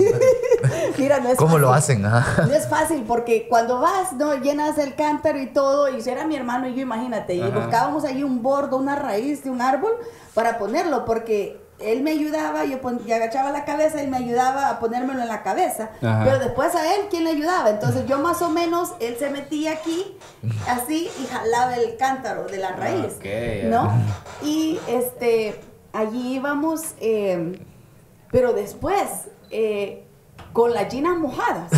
Speaker 4: Mira, no es
Speaker 3: ¿Cómo
Speaker 4: fácil.
Speaker 3: lo hacen? Ajá.
Speaker 4: No es fácil porque cuando vas, no llenas el cántaro y todo, y era mi hermano y yo, imagínate, y
Speaker 2: Ajá.
Speaker 4: buscábamos ahí un bordo, una raíz de un árbol para ponerlo, porque él me ayudaba, yo agachaba la cabeza, él me ayudaba a ponérmelo en la cabeza,
Speaker 2: Ajá.
Speaker 4: pero después a él, ¿quién le ayudaba? Entonces yo más o menos, él se metía aquí, así, y jalaba el cántaro de la raíz,
Speaker 2: Ok, ya.
Speaker 4: ¿no? Y allí íbamos, pero después, con las ginas mojadas,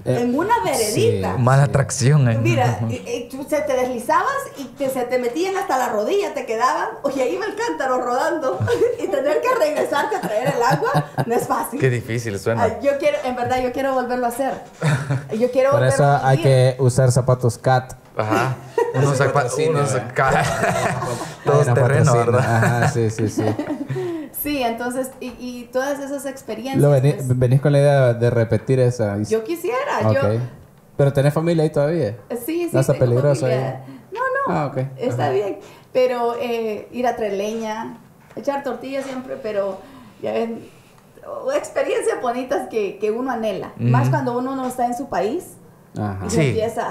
Speaker 4: en una veredita.
Speaker 2: sí.
Speaker 3: Mala atracción.
Speaker 4: Mira, se te deslizabas y se te metían hasta la rodilla, te quedaban, y ahí iba el cántaro rodando, y tener que regresarte a traer el agua, no es fácil.
Speaker 3: Qué difícil suena.
Speaker 4: Ay, en verdad, yo quiero volverlo a hacer. Yo quiero
Speaker 2: Por eso
Speaker 4: volverlo a
Speaker 2: hay
Speaker 4: vivir.
Speaker 2: que usar zapatos CAT.
Speaker 3: Ajá. Unos
Speaker 2: patrocinio,
Speaker 3: todos
Speaker 2: Hay una
Speaker 3: terreno,
Speaker 2: patrocinio.
Speaker 3: ¿verdad?
Speaker 2: Ajá, sí.
Speaker 4: Sí, entonces, y todas esas experiencias.
Speaker 2: Lo
Speaker 4: pues,
Speaker 2: venís con la idea de repetir esa.
Speaker 4: yo quisiera,
Speaker 2: Ok.
Speaker 4: yo.
Speaker 2: Pero tenés familia ahí todavía.
Speaker 4: Sí,
Speaker 2: No está
Speaker 4: tengo
Speaker 2: peligroso
Speaker 4: familia. No,
Speaker 2: Ah, ok.
Speaker 4: está
Speaker 2: Ajá.
Speaker 4: bien. Pero ir a traer leña, echar tortillas siempre, pero ya ven, experiencias bonitas que uno anhela. Más cuando uno no está en su país
Speaker 2: Ajá.
Speaker 4: y
Speaker 3: Sí.
Speaker 4: empieza,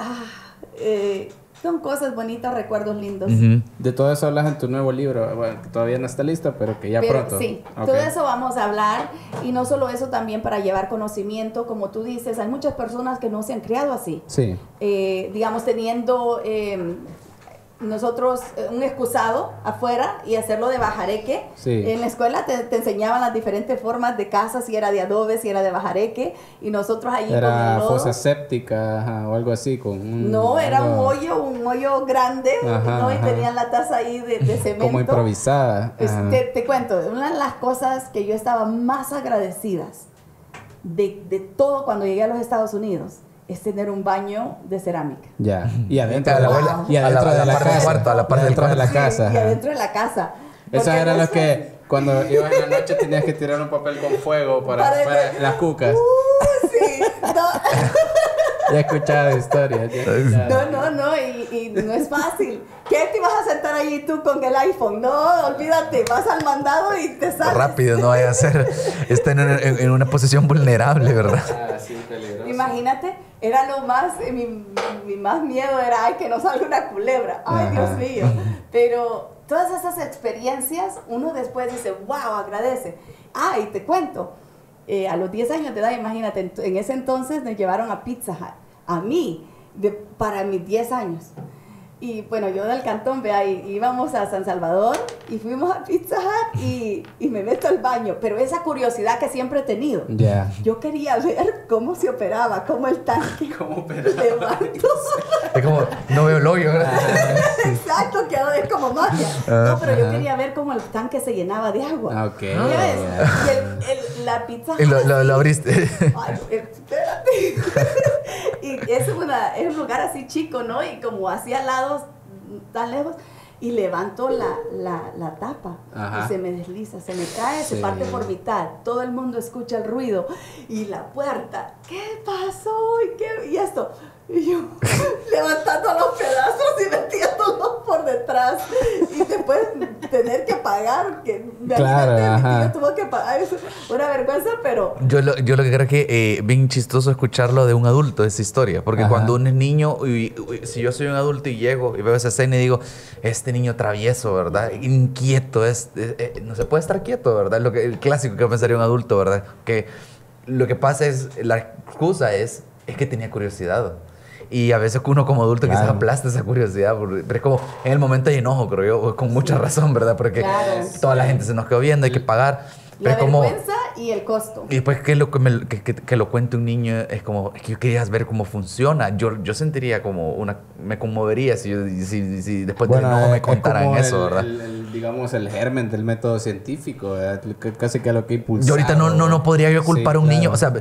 Speaker 4: son cosas bonitas, recuerdos lindos.
Speaker 3: Ujú.
Speaker 2: De todo eso hablas en tu nuevo libro. Bueno, que todavía no está listo, pero que ya
Speaker 4: Pero
Speaker 2: pronto.
Speaker 4: sí,
Speaker 2: Ok.
Speaker 4: todo eso vamos a hablar, y no solo eso, también para llevar conocimiento, como tú dices, hay muchas personas que no se han criado así.
Speaker 2: Sí.
Speaker 4: Digamos, teniendo nosotros un excusado afuera y hacerlo de bajareque.
Speaker 2: Sí.
Speaker 4: En la escuela te enseñaban las diferentes formas de casa, si era de adobe, si era de bajareque, y nosotros allí con
Speaker 2: Era
Speaker 4: el lodo.
Speaker 2: fosa séptica, ajá, o algo así.
Speaker 4: No, era
Speaker 2: algo
Speaker 4: un hoyo grande,
Speaker 2: Ajá,
Speaker 4: ¿no? Y
Speaker 2: ajá.
Speaker 4: tenían la taza ahí de cemento.
Speaker 2: como improvisada. Ajá.
Speaker 4: Te cuento, una de las cosas que yo estaba más agradecidas de todo cuando llegué a los Estados Unidos es tener un baño de cerámica.
Speaker 2: Ya. Y adentro,
Speaker 3: A la
Speaker 2: de la,
Speaker 3: abuela-
Speaker 2: y adentro
Speaker 3: a la
Speaker 2: de la
Speaker 3: parte del
Speaker 2: casa.
Speaker 3: cuarto, a la parte
Speaker 2: Y
Speaker 3: del
Speaker 2: adentro de la
Speaker 4: Sí,
Speaker 2: casa.
Speaker 4: y
Speaker 2: ajá.
Speaker 4: adentro de la casa.
Speaker 2: Esos
Speaker 4: Porque
Speaker 2: eran
Speaker 4: no
Speaker 2: los
Speaker 4: es
Speaker 2: que cuando ibas en la noche tenías que tirar un papel con fuego para las cucas.
Speaker 4: Sí,
Speaker 2: Ya he escuchado historias.
Speaker 4: no, y no es fácil. ¿Qué te vas a sentar ahí tú con el iPhone? No, olvídate, vas al mandado y te sales.
Speaker 3: Rápido, no vaya a ser. Está en una posición vulnerable, ¿verdad?
Speaker 2: Ah, sí, peligroso.
Speaker 4: Imagínate, era lo más, mi más miedo era, ay, que no salga una culebra. Ay,
Speaker 2: Ajá.
Speaker 4: Dios mío. Pero todas esas experiencias, uno después dice, wow, agradece. Ah, y te cuento, a los 10 años de edad, imagínate, en ese entonces nos llevaron a Pizza Hut, a mí, para mis 10 años. Y bueno, yo del cantón, vea, íbamos a San Salvador y fuimos a Pizza Hut y me meto al baño. Pero esa curiosidad que siempre he tenido.
Speaker 2: Ya.
Speaker 4: Yo quería ver cómo se operaba, cómo el tanque
Speaker 2: ¿Cómo operaba?
Speaker 4: levantó.
Speaker 3: Es como, no veo el hoyo, ¿verdad?
Speaker 4: Exacto, quedó es como magia. No, pero yo quería ver cómo el tanque se llenaba de agua.
Speaker 2: Ah, ok.
Speaker 4: ¿Ya ves? Y la Pizza
Speaker 3: Y
Speaker 4: Hut,
Speaker 3: lo abriste.
Speaker 4: ay, espérate. Y es un lugar así chico, ¿no? Y como así al lado, tan lejos. y levanto la tapa.
Speaker 2: Ajá.
Speaker 4: Y se me desliza, se me cae, se
Speaker 2: Sí.
Speaker 4: parte por mitad. Todo el mundo escucha el ruido. Y la puerta, ¿qué pasó? ¿Y esto? Y yo levantando los pedazos y metiéndolos por detrás. Y después tener que pagar. Que
Speaker 2: Claro,
Speaker 4: mi
Speaker 2: ajá.
Speaker 4: tío tuvo que pagar. Es una vergüenza, pero...
Speaker 3: Yo lo que creo que bien chistoso escucharlo de un adulto, esa historia. Porque
Speaker 2: Ajá.
Speaker 3: cuando uno es niño, si yo soy un adulto y llego y veo esa escena y digo, este niño travieso, ¿verdad? Inquieto, no se puede estar quieto, ¿verdad? El clásico que pensaría un adulto, ¿verdad? Que lo que pasa es, la excusa es que tenía curiosidad. Y a veces uno como adulto quizás aplasta esa curiosidad, pero es como en el momento hay enojo, creo yo, con mucha razón, ¿verdad? Porque toda la gente se nos quedó viendo, hay que pagar. Pero
Speaker 4: La
Speaker 3: es como,
Speaker 4: vergüenza y el costo.
Speaker 3: y después que lo cuente un niño, es como, es que yo quería ver cómo funciona. Yo sentiría como me conmovería si después del enojo me contaran eso, ¿verdad?
Speaker 2: Digamos, el germen del método científico, ¿verdad? Casi que a lo que impulsó.
Speaker 3: Yo ahorita no podría yo culpar a un niño. O sea,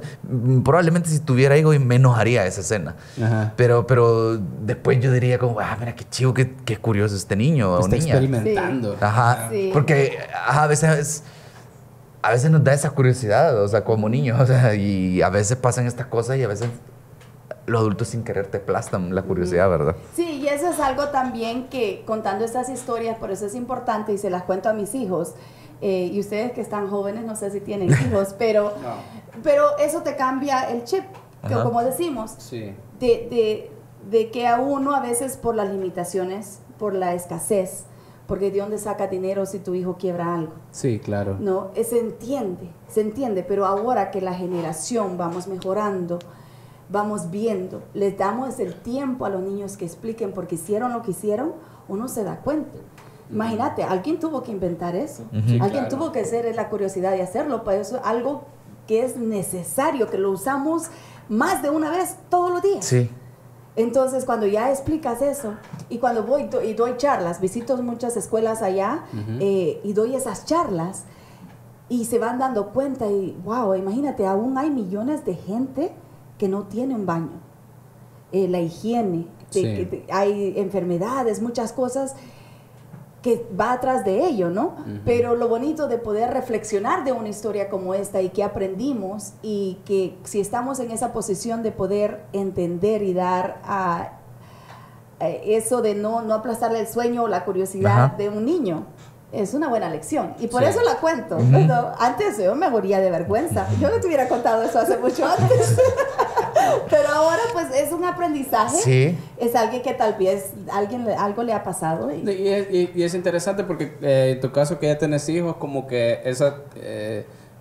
Speaker 3: probablemente si tuviera hijo me enojaría esa escena.
Speaker 2: Ajá.
Speaker 3: Pero después yo diría como, mira qué chivo, qué curioso este niño o
Speaker 2: Está
Speaker 3: niña.
Speaker 2: experimentando.
Speaker 3: Ajá.
Speaker 4: Sí.
Speaker 3: Porque a veces nos da esa curiosidad, o sea, como niños. O sea, y a veces pasan estas cosas y a veces los adultos sin querer te aplastan la curiosidad, ¿verdad?
Speaker 4: Sí, y eso es algo también que contando estas historias, por eso es importante y se las cuento a mis hijos. Y ustedes que están jóvenes, no sé si tienen hijos, pero eso te cambia el chip, que,
Speaker 3: Ajá.
Speaker 4: como decimos,
Speaker 2: Sí.
Speaker 4: de que a uno a veces por las limitaciones, por la escasez, porque de dónde saca dinero si tu hijo quiebra algo.
Speaker 2: Sí, claro.
Speaker 4: No, se entiende, pero ahora que la generación vamos mejorando, vamos viendo, les damos el tiempo a los niños que expliquen porque hicieron lo que hicieron, uno se da cuenta. Imagínate, alguien tuvo que inventar eso,
Speaker 3: Ujú.
Speaker 4: alguien
Speaker 2: Claro.
Speaker 4: tuvo que hacer la curiosidad de hacerlo, para eso es algo que es necesario, que lo usamos más de una vez todos los días.
Speaker 3: Sí.
Speaker 4: Entonces, cuando ya explicas eso, y cuando voy y doy charlas, visito muchas escuelas allá, y doy esas charlas, y se van dando cuenta, y wow, imagínate, aún hay millones de gente que no tiene un baño. La higiene,
Speaker 2: Sí.
Speaker 4: hay enfermedades, muchas cosas que va atrás de ello, ¿no? Pero lo bonito de poder reflexionar de una historia como esta y que aprendimos y que si estamos en esa posición de poder entender y dar a eso de no aplastarle el sueño o la curiosidad
Speaker 3: Ajá.
Speaker 4: de un niño, es una buena lección. Y por
Speaker 2: Sí.
Speaker 4: eso la cuento. ¿No? Antes yo me moría de vergüenza. Yo no te hubiera contado eso hace mucho antes. Pero ahora pues es un aprendizaje.
Speaker 3: Sí.
Speaker 4: Es alguien que tal vez algo le ha pasado.
Speaker 2: Y es interesante porque en tu caso que ya tienes hijos, como que esa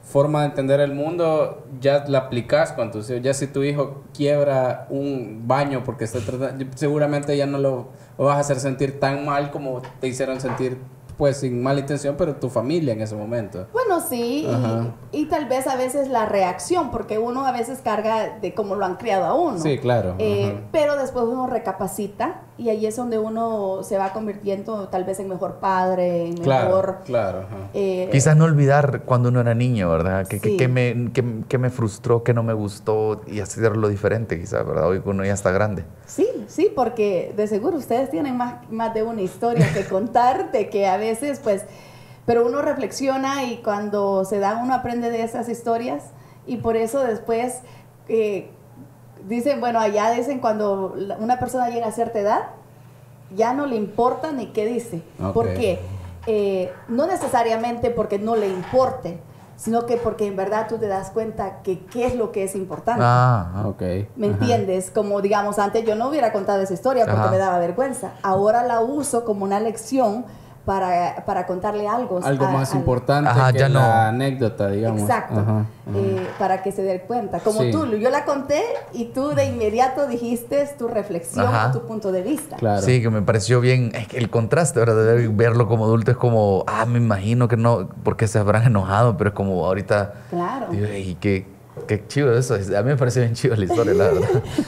Speaker 2: forma de entender el mundo ya la aplicas con tus hijos. Ya si tu hijo quiebra un baño porque está tratando, seguramente ya no lo vas a hacer sentir tan mal como te hicieron sentir, pues sin mala intención, pero tu familia en ese momento.
Speaker 4: Bueno, sí,
Speaker 2: Ajá.
Speaker 4: y tal vez a veces la reacción, porque uno a veces carga de cómo lo han criado a uno.
Speaker 2: Sí, claro. Ajá.
Speaker 4: Pero después uno recapacita y ahí es donde uno se va convirtiendo tal vez en mejor padre, en mejor...
Speaker 2: Claro. Ajá.
Speaker 3: Quizás no olvidar cuando uno era niño, ¿verdad?
Speaker 4: Sí.
Speaker 3: Que me frustró, que no me gustó y hacerlo diferente, quizás, ¿verdad? Hoy que uno ya está grande.
Speaker 4: Sí, porque de seguro ustedes tienen más de una historia que contar, de que a veces, pues, pero uno reflexiona y cuando se da uno aprende de esas historias y por eso después dicen, bueno, allá dicen cuando una persona llega a cierta edad, ya no le importa ni qué dice.
Speaker 2: Ok.
Speaker 4: ¿Por qué? No necesariamente porque no le importe, sino que porque en verdad tú te das cuenta que qué es lo que es importante.
Speaker 2: Ok.
Speaker 4: ¿Me
Speaker 2: Ajá.
Speaker 4: entiendes? Como digamos, antes yo no hubiera contado esa historia porque
Speaker 3: Ajá.
Speaker 4: me daba vergüenza. Ahora la uso como una lección para contarle algo.
Speaker 2: Algo más importante
Speaker 3: Ajá,
Speaker 2: que
Speaker 3: ya
Speaker 2: la
Speaker 3: no.
Speaker 2: anécdota, digamos.
Speaker 4: Exacto.
Speaker 2: Ajá.
Speaker 4: Para que se dé cuenta. Como
Speaker 2: Sí.
Speaker 4: tú, yo la conté y tú de inmediato dijiste tu reflexión,
Speaker 3: Ajá.
Speaker 4: tu punto de vista.
Speaker 2: Claro.
Speaker 3: Sí, que me pareció bien. Es que el contraste, ¿verdad? De verlo como adulto es como, me imagino que no, porque se habrán enojado, pero es como ahorita.
Speaker 4: Claro.
Speaker 3: Digo, y qué chido eso. A mí me parece bien chido la historia, la verdad.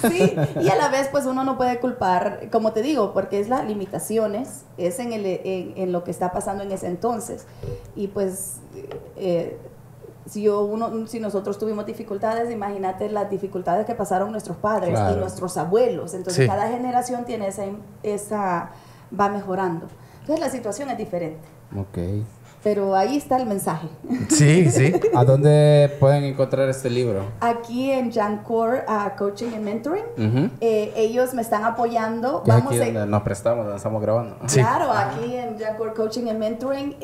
Speaker 4: Sí, y a la vez pues uno no puede culpar, como te digo, porque es las limitaciones, es en lo que está pasando en ese entonces. Y pues si nosotros tuvimos dificultades, imagínate las dificultades que pasaron nuestros padres
Speaker 2: Claro.
Speaker 4: y nuestros abuelos. Entonces
Speaker 3: Sí.
Speaker 4: cada generación tiene va mejorando. Entonces la situación es diferente.
Speaker 2: Ok.
Speaker 4: Pero ahí está el mensaje.
Speaker 3: Sí, sí.
Speaker 2: ¿A dónde pueden encontrar este libro?
Speaker 4: Aquí en Jancor Coaching and Mentoring,
Speaker 2: Ujú.
Speaker 4: ellos me están apoyando.
Speaker 2: Que es
Speaker 4: Vamos
Speaker 2: aquí
Speaker 4: a...
Speaker 2: donde nos prestamos, donde estamos grabando.
Speaker 3: Sí.
Speaker 4: Claro, aquí en Jancor Coaching and Mentoring,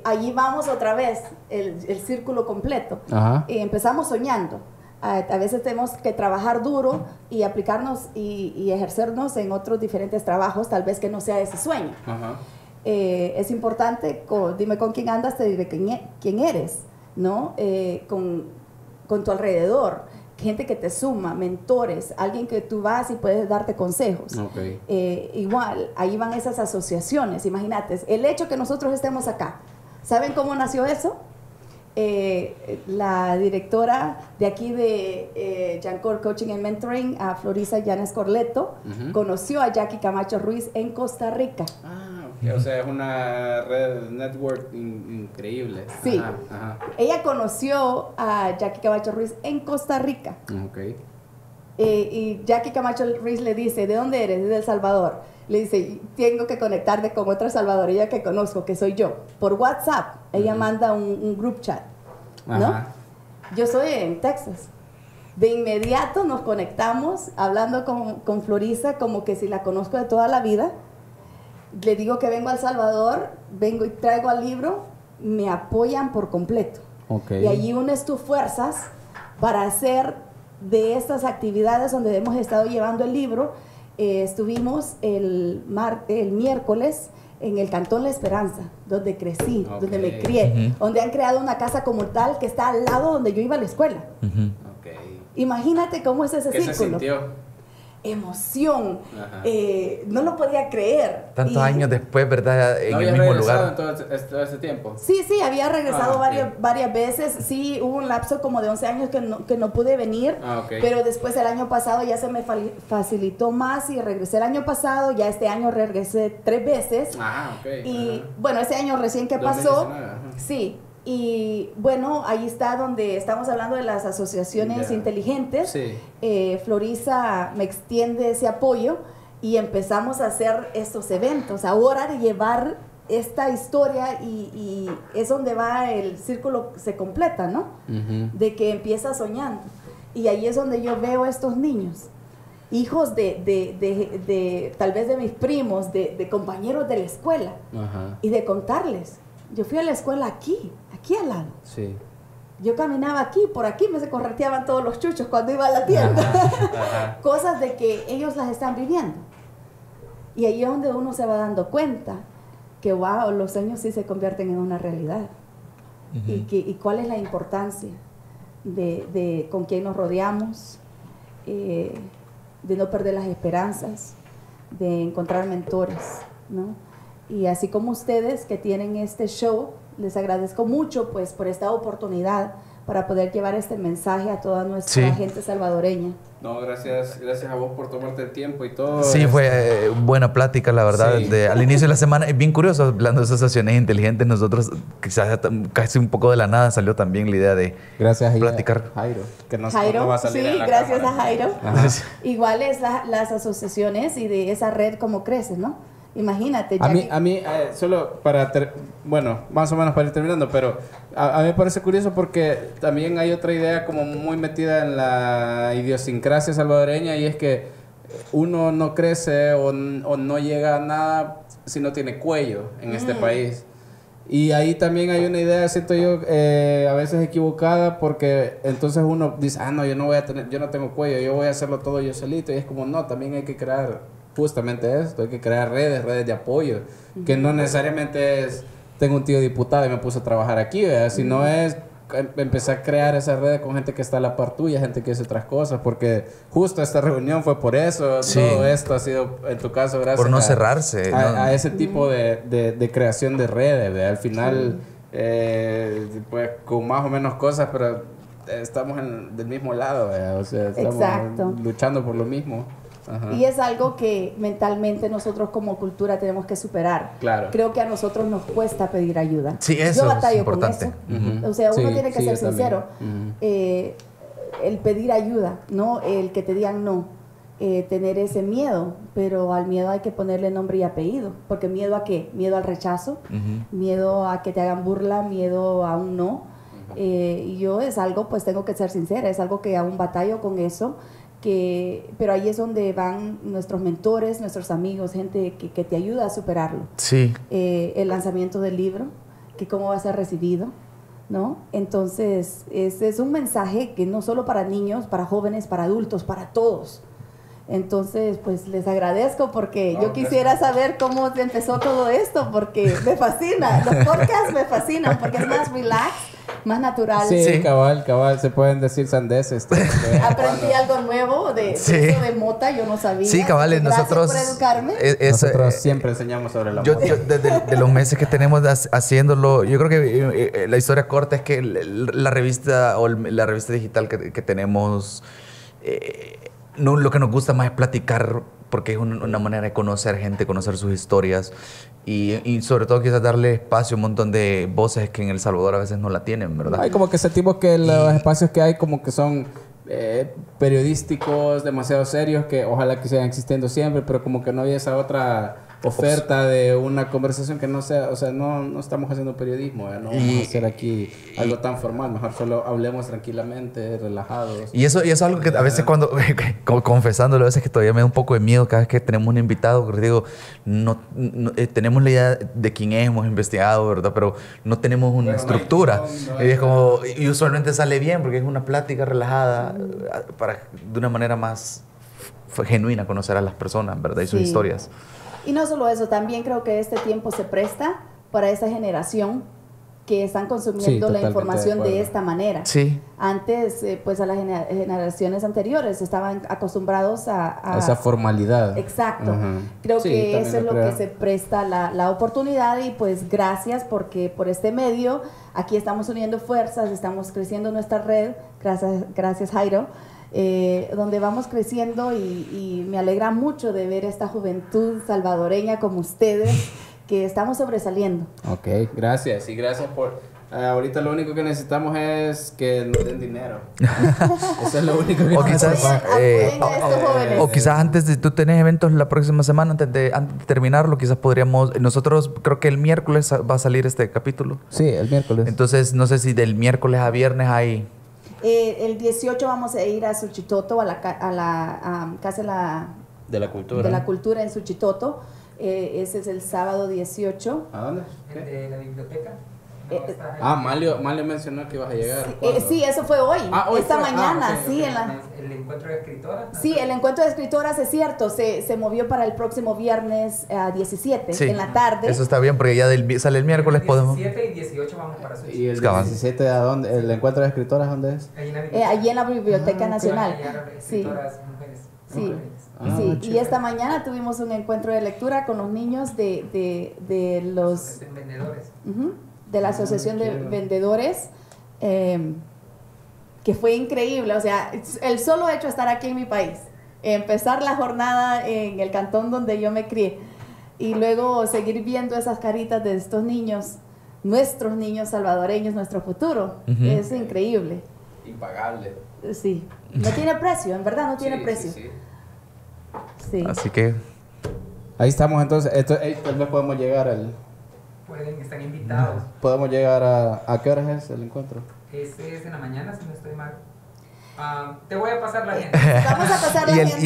Speaker 4: allí vamos otra vez, el círculo completo.
Speaker 2: Ajá.
Speaker 4: Empezamos soñando. A veces tenemos que trabajar duro y aplicarnos y ejercernos en otros diferentes trabajos, tal vez que no sea ese sueño.
Speaker 2: Ajá.
Speaker 4: Es importante, dime con quién andas, te diré quién eres, ¿no? Con tu alrededor, gente que te suma, mentores, alguien que tú vas y puedes darte consejos.
Speaker 2: Ok.
Speaker 4: Igual, ahí van esas asociaciones, imagínate, el hecho que nosotros estemos acá, ¿saben cómo nació eso? La directora de aquí de Jancor Coaching and Mentoring, a Florisa Llanes Corleto,
Speaker 2: Ujú.
Speaker 4: conoció a Jackie Camacho Ruiz en Costa Rica.
Speaker 2: Ah, ok. O sea, es una red network increíble.
Speaker 4: Sí.
Speaker 2: Ajá, ajá.
Speaker 4: Ella conoció a Jackie Camacho Ruiz en Costa Rica.
Speaker 2: Ok.
Speaker 4: Y Jackie Camacho Ruiz le dice, ¿de dónde eres? De El Salvador. Le dice, tengo que conectarte con otra salvadoreña que conozco, que soy yo. Por WhatsApp, ella manda un group chat, ¿no?
Speaker 2: Ajá.
Speaker 4: Yo soy en Texas. De inmediato nos conectamos, hablando con Florisa, como que si la conozco de toda la vida. Le digo que vengo a El Salvador, vengo y traigo el libro, me apoyan por completo.
Speaker 2: Ok.
Speaker 4: Y allí unes tus fuerzas para hacer de estas actividades donde hemos estado llevando el libro. Estuvimos el miércoles en el Cantón La Esperanza, donde crecí,
Speaker 2: Ok.
Speaker 4: donde me crié,
Speaker 3: Ujú.
Speaker 4: donde han creado una casa comunal que está al lado donde yo iba a la escuela.
Speaker 3: Ujú.
Speaker 2: Ok.
Speaker 4: Imagínate cómo es ese
Speaker 2: ¿Qué se
Speaker 4: círculo.
Speaker 2: sintió?
Speaker 4: Emoción,
Speaker 2: Ajá.
Speaker 4: no lo podía creer.
Speaker 3: Tantos
Speaker 4: Y-
Speaker 3: años después, ¿verdad? En
Speaker 2: ¿No
Speaker 3: el
Speaker 2: habías
Speaker 3: mismo
Speaker 2: regresado
Speaker 3: lugar.
Speaker 2: en todo ese tiempo?
Speaker 4: Sí, había regresado
Speaker 2: Ah,
Speaker 4: varias veces. Sí, hubo un lapso como de 11 años que no pude venir.
Speaker 2: Ah, ok.
Speaker 4: Pero después el año pasado ya se me facilitó más y regresé el año pasado. Ya este año regresé 3 veces.
Speaker 2: Ah, ok.
Speaker 4: Y
Speaker 2: Ajá.
Speaker 4: bueno, ese año recién que pasó.
Speaker 2: 2019, ajá.
Speaker 4: Sí. Y bueno, ahí está donde estamos hablando de las asociaciones
Speaker 2: Ya.
Speaker 4: inteligentes.
Speaker 2: Sí.
Speaker 4: Florisa me extiende ese apoyo y empezamos a hacer estos eventos. Ahora de llevar esta historia y es donde va el círculo, se completa, ¿no?
Speaker 2: Ujú.
Speaker 4: De que empieza soñando. Y ahí es donde yo veo a estos niños, hijos de tal vez de mis primos, de compañeros de la escuela,
Speaker 2: Ajá.
Speaker 4: y de contarles. Yo fui a la escuela aquí al lado.
Speaker 2: Sí.
Speaker 4: Yo caminaba aquí, por aquí me se correteaban todos los chuchos cuando iba a la tienda.
Speaker 2: Ajá.
Speaker 4: Cosas de que ellos las están viviendo. Y ahí es donde uno se va dando cuenta que, wow, los sueños sí se convierten en una realidad.
Speaker 3: Ujú.
Speaker 4: Y cuál es la importancia de con quién nos rodeamos, de no perder las esperanzas, de encontrar mentores, ¿no? Y así como ustedes que tienen este show, les agradezco mucho pues por esta oportunidad para poder llevar este mensaje a toda nuestra
Speaker 3: Sí.
Speaker 4: gente salvadoreña.
Speaker 2: No, gracias a vos por tomarte el tiempo y todo.
Speaker 3: Sí, fue buena plática, la verdad.
Speaker 2: Sí.
Speaker 3: Al inicio de la semana, es bien curioso, hablando de asociaciones inteligentes, nosotros quizás casi un poco de la nada salió también la idea de
Speaker 2: Gracias a
Speaker 3: platicar.
Speaker 2: Jairo, que nos
Speaker 4: Jairo,
Speaker 2: no va a salir
Speaker 4: sí,
Speaker 2: en la
Speaker 4: gracias
Speaker 2: cámara.
Speaker 4: a Jairo.
Speaker 2: Ajá.
Speaker 4: Igual es las asociaciones y de esa red como crece, ¿no? Imagínate.
Speaker 2: A
Speaker 4: Jackie.
Speaker 2: mí solo para, bueno, más o menos para ir terminando, pero a mí me parece curioso porque también hay otra idea como muy metida en la idiosincrasia salvadoreña y es que uno no crece o no llega a nada si no tiene cuello en este país. Y ahí también hay una idea, siento yo, a veces equivocada, porque entonces uno dice, no, yo no tengo cuello, yo voy a hacerlo todo yo solito. Y es como, no, también hay que crear justamente esto, hay que crear redes de apoyo, que no necesariamente es, tengo un tío diputado y me puse a trabajar aquí, ¿verdad? Sino es empezar a crear esas redes con gente que está a la par tuya, gente que hace otras cosas, porque justo esta reunión fue por eso,
Speaker 3: Sí.
Speaker 2: todo esto ha sido, en tu caso, gracias
Speaker 3: por no cerrarse. ¿no?
Speaker 2: a ese tipo de creación de redes, ¿verdad? Al final, pues con más o menos cosas, pero estamos del mismo lado, ¿verdad? O sea, estamos
Speaker 4: Exacto.
Speaker 2: luchando por lo mismo. Ajá.
Speaker 4: Y es algo que mentalmente nosotros como cultura tenemos que superar.
Speaker 2: Claro.
Speaker 4: Creo que a nosotros nos cuesta pedir ayuda.
Speaker 3: Sí, eso
Speaker 4: Yo
Speaker 3: es
Speaker 4: batallo
Speaker 3: importante.
Speaker 4: con eso.
Speaker 2: Ujú.
Speaker 4: O sea, uno
Speaker 2: Sí,
Speaker 4: tiene que
Speaker 2: sí,
Speaker 4: ser
Speaker 2: yo también.
Speaker 4: sincero.
Speaker 2: Ujú.
Speaker 4: El pedir ayuda, no el que te digan no. tener ese miedo, pero al miedo hay que ponerle nombre y apellido, porque miedo a qué, miedo al rechazo, miedo a que te hagan burla, miedo a un no, y yo es algo, pues tengo que ser sincera, es algo que aún batallo con eso, pero ahí es donde van nuestros mentores, nuestros amigos, gente que te ayuda a superarlo.
Speaker 3: Sí.
Speaker 4: El lanzamiento del libro, que cómo va a ser recibido, ¿no? Entonces, es un mensaje que no solo para niños, para jóvenes, para adultos, para todos. Entonces, pues les agradezco porque yo quisiera saber cómo empezó todo esto, porque me fascina. Los podcasts me fascinan porque es más relax, más natural.
Speaker 2: Sí, cabal, se pueden decir sandeces.
Speaker 4: Aprendí algo nuevo de eso de mota, yo no sabía.
Speaker 3: Sí, cabal, nosotros...
Speaker 4: por educarme.
Speaker 2: Nosotros siempre enseñamos sobre la moda.
Speaker 3: Yo desde los meses que tenemos haciéndolo, yo creo que la historia corta es que la revista o la revista digital que tenemos... No, lo que nos gusta más es platicar porque es una manera de conocer gente, conocer sus historias y sobre todo quizás darle espacio a un montón de voces que en El Salvador a veces no la tienen, ¿verdad?
Speaker 2: Hay como que sentimos que los espacios que hay como que son periodísticos, demasiado serios, que ojalá que sigan existiendo siempre, pero como que no hay esa otra oferta de una conversación que no sea, o sea, no estamos haciendo periodismo, no vamos a hacer aquí algo tan formal, mejor solo hablemos tranquilamente, relajados.
Speaker 3: Y eso es algo que a veces cuando, confesándolo, a veces que todavía me da un poco de miedo cada vez que tenemos un invitado, porque digo, tenemos la idea de quién es, hemos investigado, ¿verdad? Pero no tenemos una estructura. Y es como, y usualmente sale bien porque es una plática relajada para de una manera más genuina conocer a las personas, ¿verdad? Y sus historias.
Speaker 4: Y no solo eso, también creo que este tiempo se presta para esa generación que están consumiendo la información de esta manera.
Speaker 3: Sí.
Speaker 4: Antes, pues a las generaciones anteriores estaban acostumbrados a
Speaker 2: esa formalidad.
Speaker 4: Exacto. Creo que eso es lo que se presta la oportunidad y pues gracias porque por este medio aquí estamos uniendo fuerzas, estamos creciendo nuestra red, gracias Jairo. Donde vamos creciendo y me alegra mucho de ver esta juventud salvadoreña como ustedes que estamos sobresaliendo.
Speaker 2: Ok, gracias y gracias por... ahorita lo único que necesitamos es que nos den dinero. Eso es lo único que
Speaker 3: o quizás antes de tú tenés eventos la próxima semana, antes de terminarlo, quizás podríamos... Nosotros creo que el miércoles va a salir este capítulo.
Speaker 2: Sí, el miércoles.
Speaker 3: Entonces no sé si del miércoles a viernes hay...
Speaker 4: el 18 vamos a ir a Suchitoto, a la Casa
Speaker 2: de la Cultura
Speaker 4: en Suchitoto. Ese es el sábado 18.
Speaker 2: ¿A dónde?
Speaker 5: ¿De la biblioteca?
Speaker 2: Malio mencionó que ibas a llegar.
Speaker 4: Sí, eso fue hoy, esta mañana.
Speaker 5: Okay,
Speaker 4: sí,
Speaker 5: ¿El encuentro de escritoras?
Speaker 4: Sí, el encuentro de escritoras es cierto, se movió para el próximo viernes 17 en la tarde.
Speaker 3: Eso está bien porque ya sale el miércoles.
Speaker 5: 17 y 18 vamos para Suiza.
Speaker 2: ¿Y el 17 a dónde? ¿El encuentro de escritoras dónde es?
Speaker 4: Allí en la Biblioteca Nacional.
Speaker 5: Escritoras, mujeres.
Speaker 4: Sí. Y esta mañana tuvimos un encuentro de lectura con los niños de los
Speaker 5: vendedores.
Speaker 4: De la Asociación de Vendedores, que fue increíble. O sea, el solo hecho de estar aquí en mi país, empezar la jornada en el cantón donde yo me crié y luego seguir viendo esas caritas de estos niños, nuestros niños salvadoreños, nuestro futuro, es increíble.
Speaker 2: Impagable.
Speaker 4: Sí, no tiene precio, en verdad no tiene precio. Sí.
Speaker 3: Así que...
Speaker 2: ahí estamos entonces. Tal vez podemos llegar
Speaker 5: están invitados.
Speaker 2: ¿Podemos llegar a qué horas es el encuentro?
Speaker 5: Ese es en la mañana, si no estoy mal. Te voy a pasar la gente.
Speaker 4: Vamos a pasar la gente.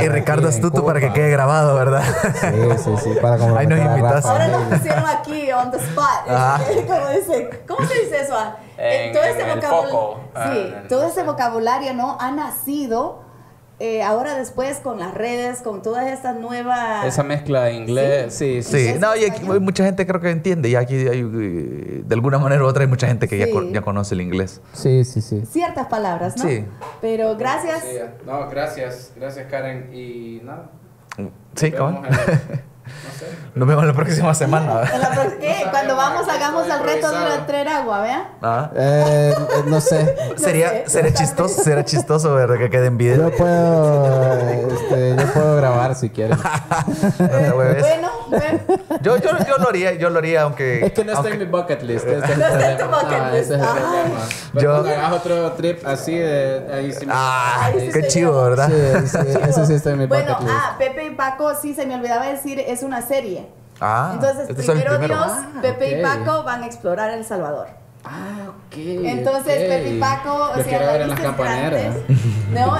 Speaker 3: Y Ricardo Astuto para que quede grabado, ¿verdad?
Speaker 2: Sí. Para como
Speaker 3: ahí nos invitas.
Speaker 4: Ahora nos pusieron aquí, on the spot. ¿Cómo se dice eso? Todo ese vocabulario, ¿no? Ha nacido... ahora después con las redes, con todas estas nuevas...
Speaker 2: esa mezcla de inglés, sí.
Speaker 3: No, y aquí hay mucha gente creo que entiende, y aquí hay, de alguna manera u otra hay mucha gente que ya conoce el inglés.
Speaker 2: Sí.
Speaker 4: Ciertas palabras, ¿no?
Speaker 3: Sí.
Speaker 4: Pero gracias.
Speaker 2: Gracias Karen, y nada.
Speaker 3: Sí, cabrón. Nos vemos la próxima semana.
Speaker 4: Cuando vamos, hagamos el reto de traer agua, ¿vea?
Speaker 3: Ah.
Speaker 6: No sé.
Speaker 3: Será chistoso, ¿verdad? Que quede en video.
Speaker 6: Yo puedo grabar si quieres.
Speaker 4: Bueno,
Speaker 3: yo lo haría, aunque...
Speaker 6: Es que no está en mi bucket list.
Speaker 4: No está en tu bucket list.
Speaker 6: Ese es el problema.
Speaker 3: Yo-
Speaker 6: Hagas otro trip así de... Ahí sí me...
Speaker 3: Qué chivo, ¿verdad?
Speaker 6: Sí, ese sí está en mi
Speaker 4: bueno,
Speaker 6: bucket list.
Speaker 4: Pepe y Paco, sí, se me olvidaba decir, es una serie. Entonces,
Speaker 3: este es el
Speaker 4: primero Dios, Pepe
Speaker 6: ok.
Speaker 4: y Paco van a explorar El Salvador.
Speaker 6: Ok.
Speaker 4: Entonces,
Speaker 6: ok.
Speaker 4: Pepe y Paco, o
Speaker 6: Yo
Speaker 4: sea,
Speaker 6: quiero ver en las
Speaker 4: raíces
Speaker 6: campaneras.
Speaker 4: grandes, ¿no?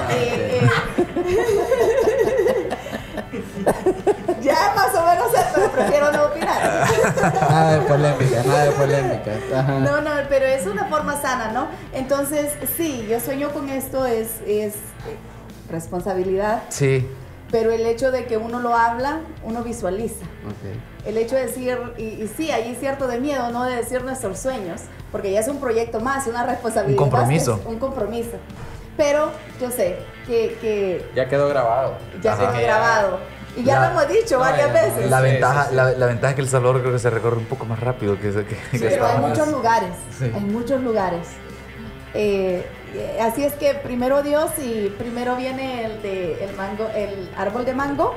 Speaker 4: Ya más o menos sé, pero prefiero no opinar.
Speaker 6: Nada de polémica. Ajá.
Speaker 4: No, pero es una forma sana, ¿no? Entonces, sí, yo sueño con esto, es responsabilidad,
Speaker 3: Sí.
Speaker 4: pero el hecho de que uno lo habla, uno visualiza.
Speaker 6: Ok.
Speaker 4: El hecho de decir, y sí, hay cierto de miedo, ¿no? De decir nuestros sueños, porque ya es un proyecto más, una responsabilidad.
Speaker 3: Un compromiso.
Speaker 4: Un compromiso. Pero yo sé que
Speaker 6: Ya quedó grabado.
Speaker 4: ya
Speaker 3: Ajá.
Speaker 4: quedó grabado. Y ya
Speaker 3: La-
Speaker 4: lo hemos dicho varias veces.
Speaker 3: La
Speaker 6: Sí,
Speaker 3: ventaja,
Speaker 6: sí, sí.
Speaker 3: La ventaja es que El Salvador creo que se recorre un poco más rápido que
Speaker 4: Pero hay muchos lugares,
Speaker 3: Sí.
Speaker 4: hay muchos lugares. Así es que primero Dios y primero viene el árbol de mango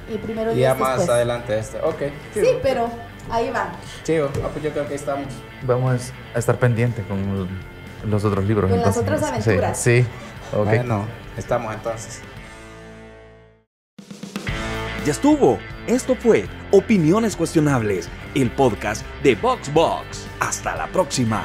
Speaker 4: y primero
Speaker 6: Y
Speaker 4: Dios
Speaker 6: ya más
Speaker 4: después.
Speaker 6: adelante este. Ok.
Speaker 4: Sí, pero ahí van.
Speaker 6: Chivo. Pues yo creo que estamos.
Speaker 3: Vamos a estar pendientes con los otros libros.
Speaker 4: Con las
Speaker 3: entonces.
Speaker 4: otras aventuras.
Speaker 3: Sí. Ok.
Speaker 6: Bueno, estamos entonces.
Speaker 1: Ya estuvo. Esto fue Opiniones Cuestionables, el podcast de VoxBox. Hasta la próxima.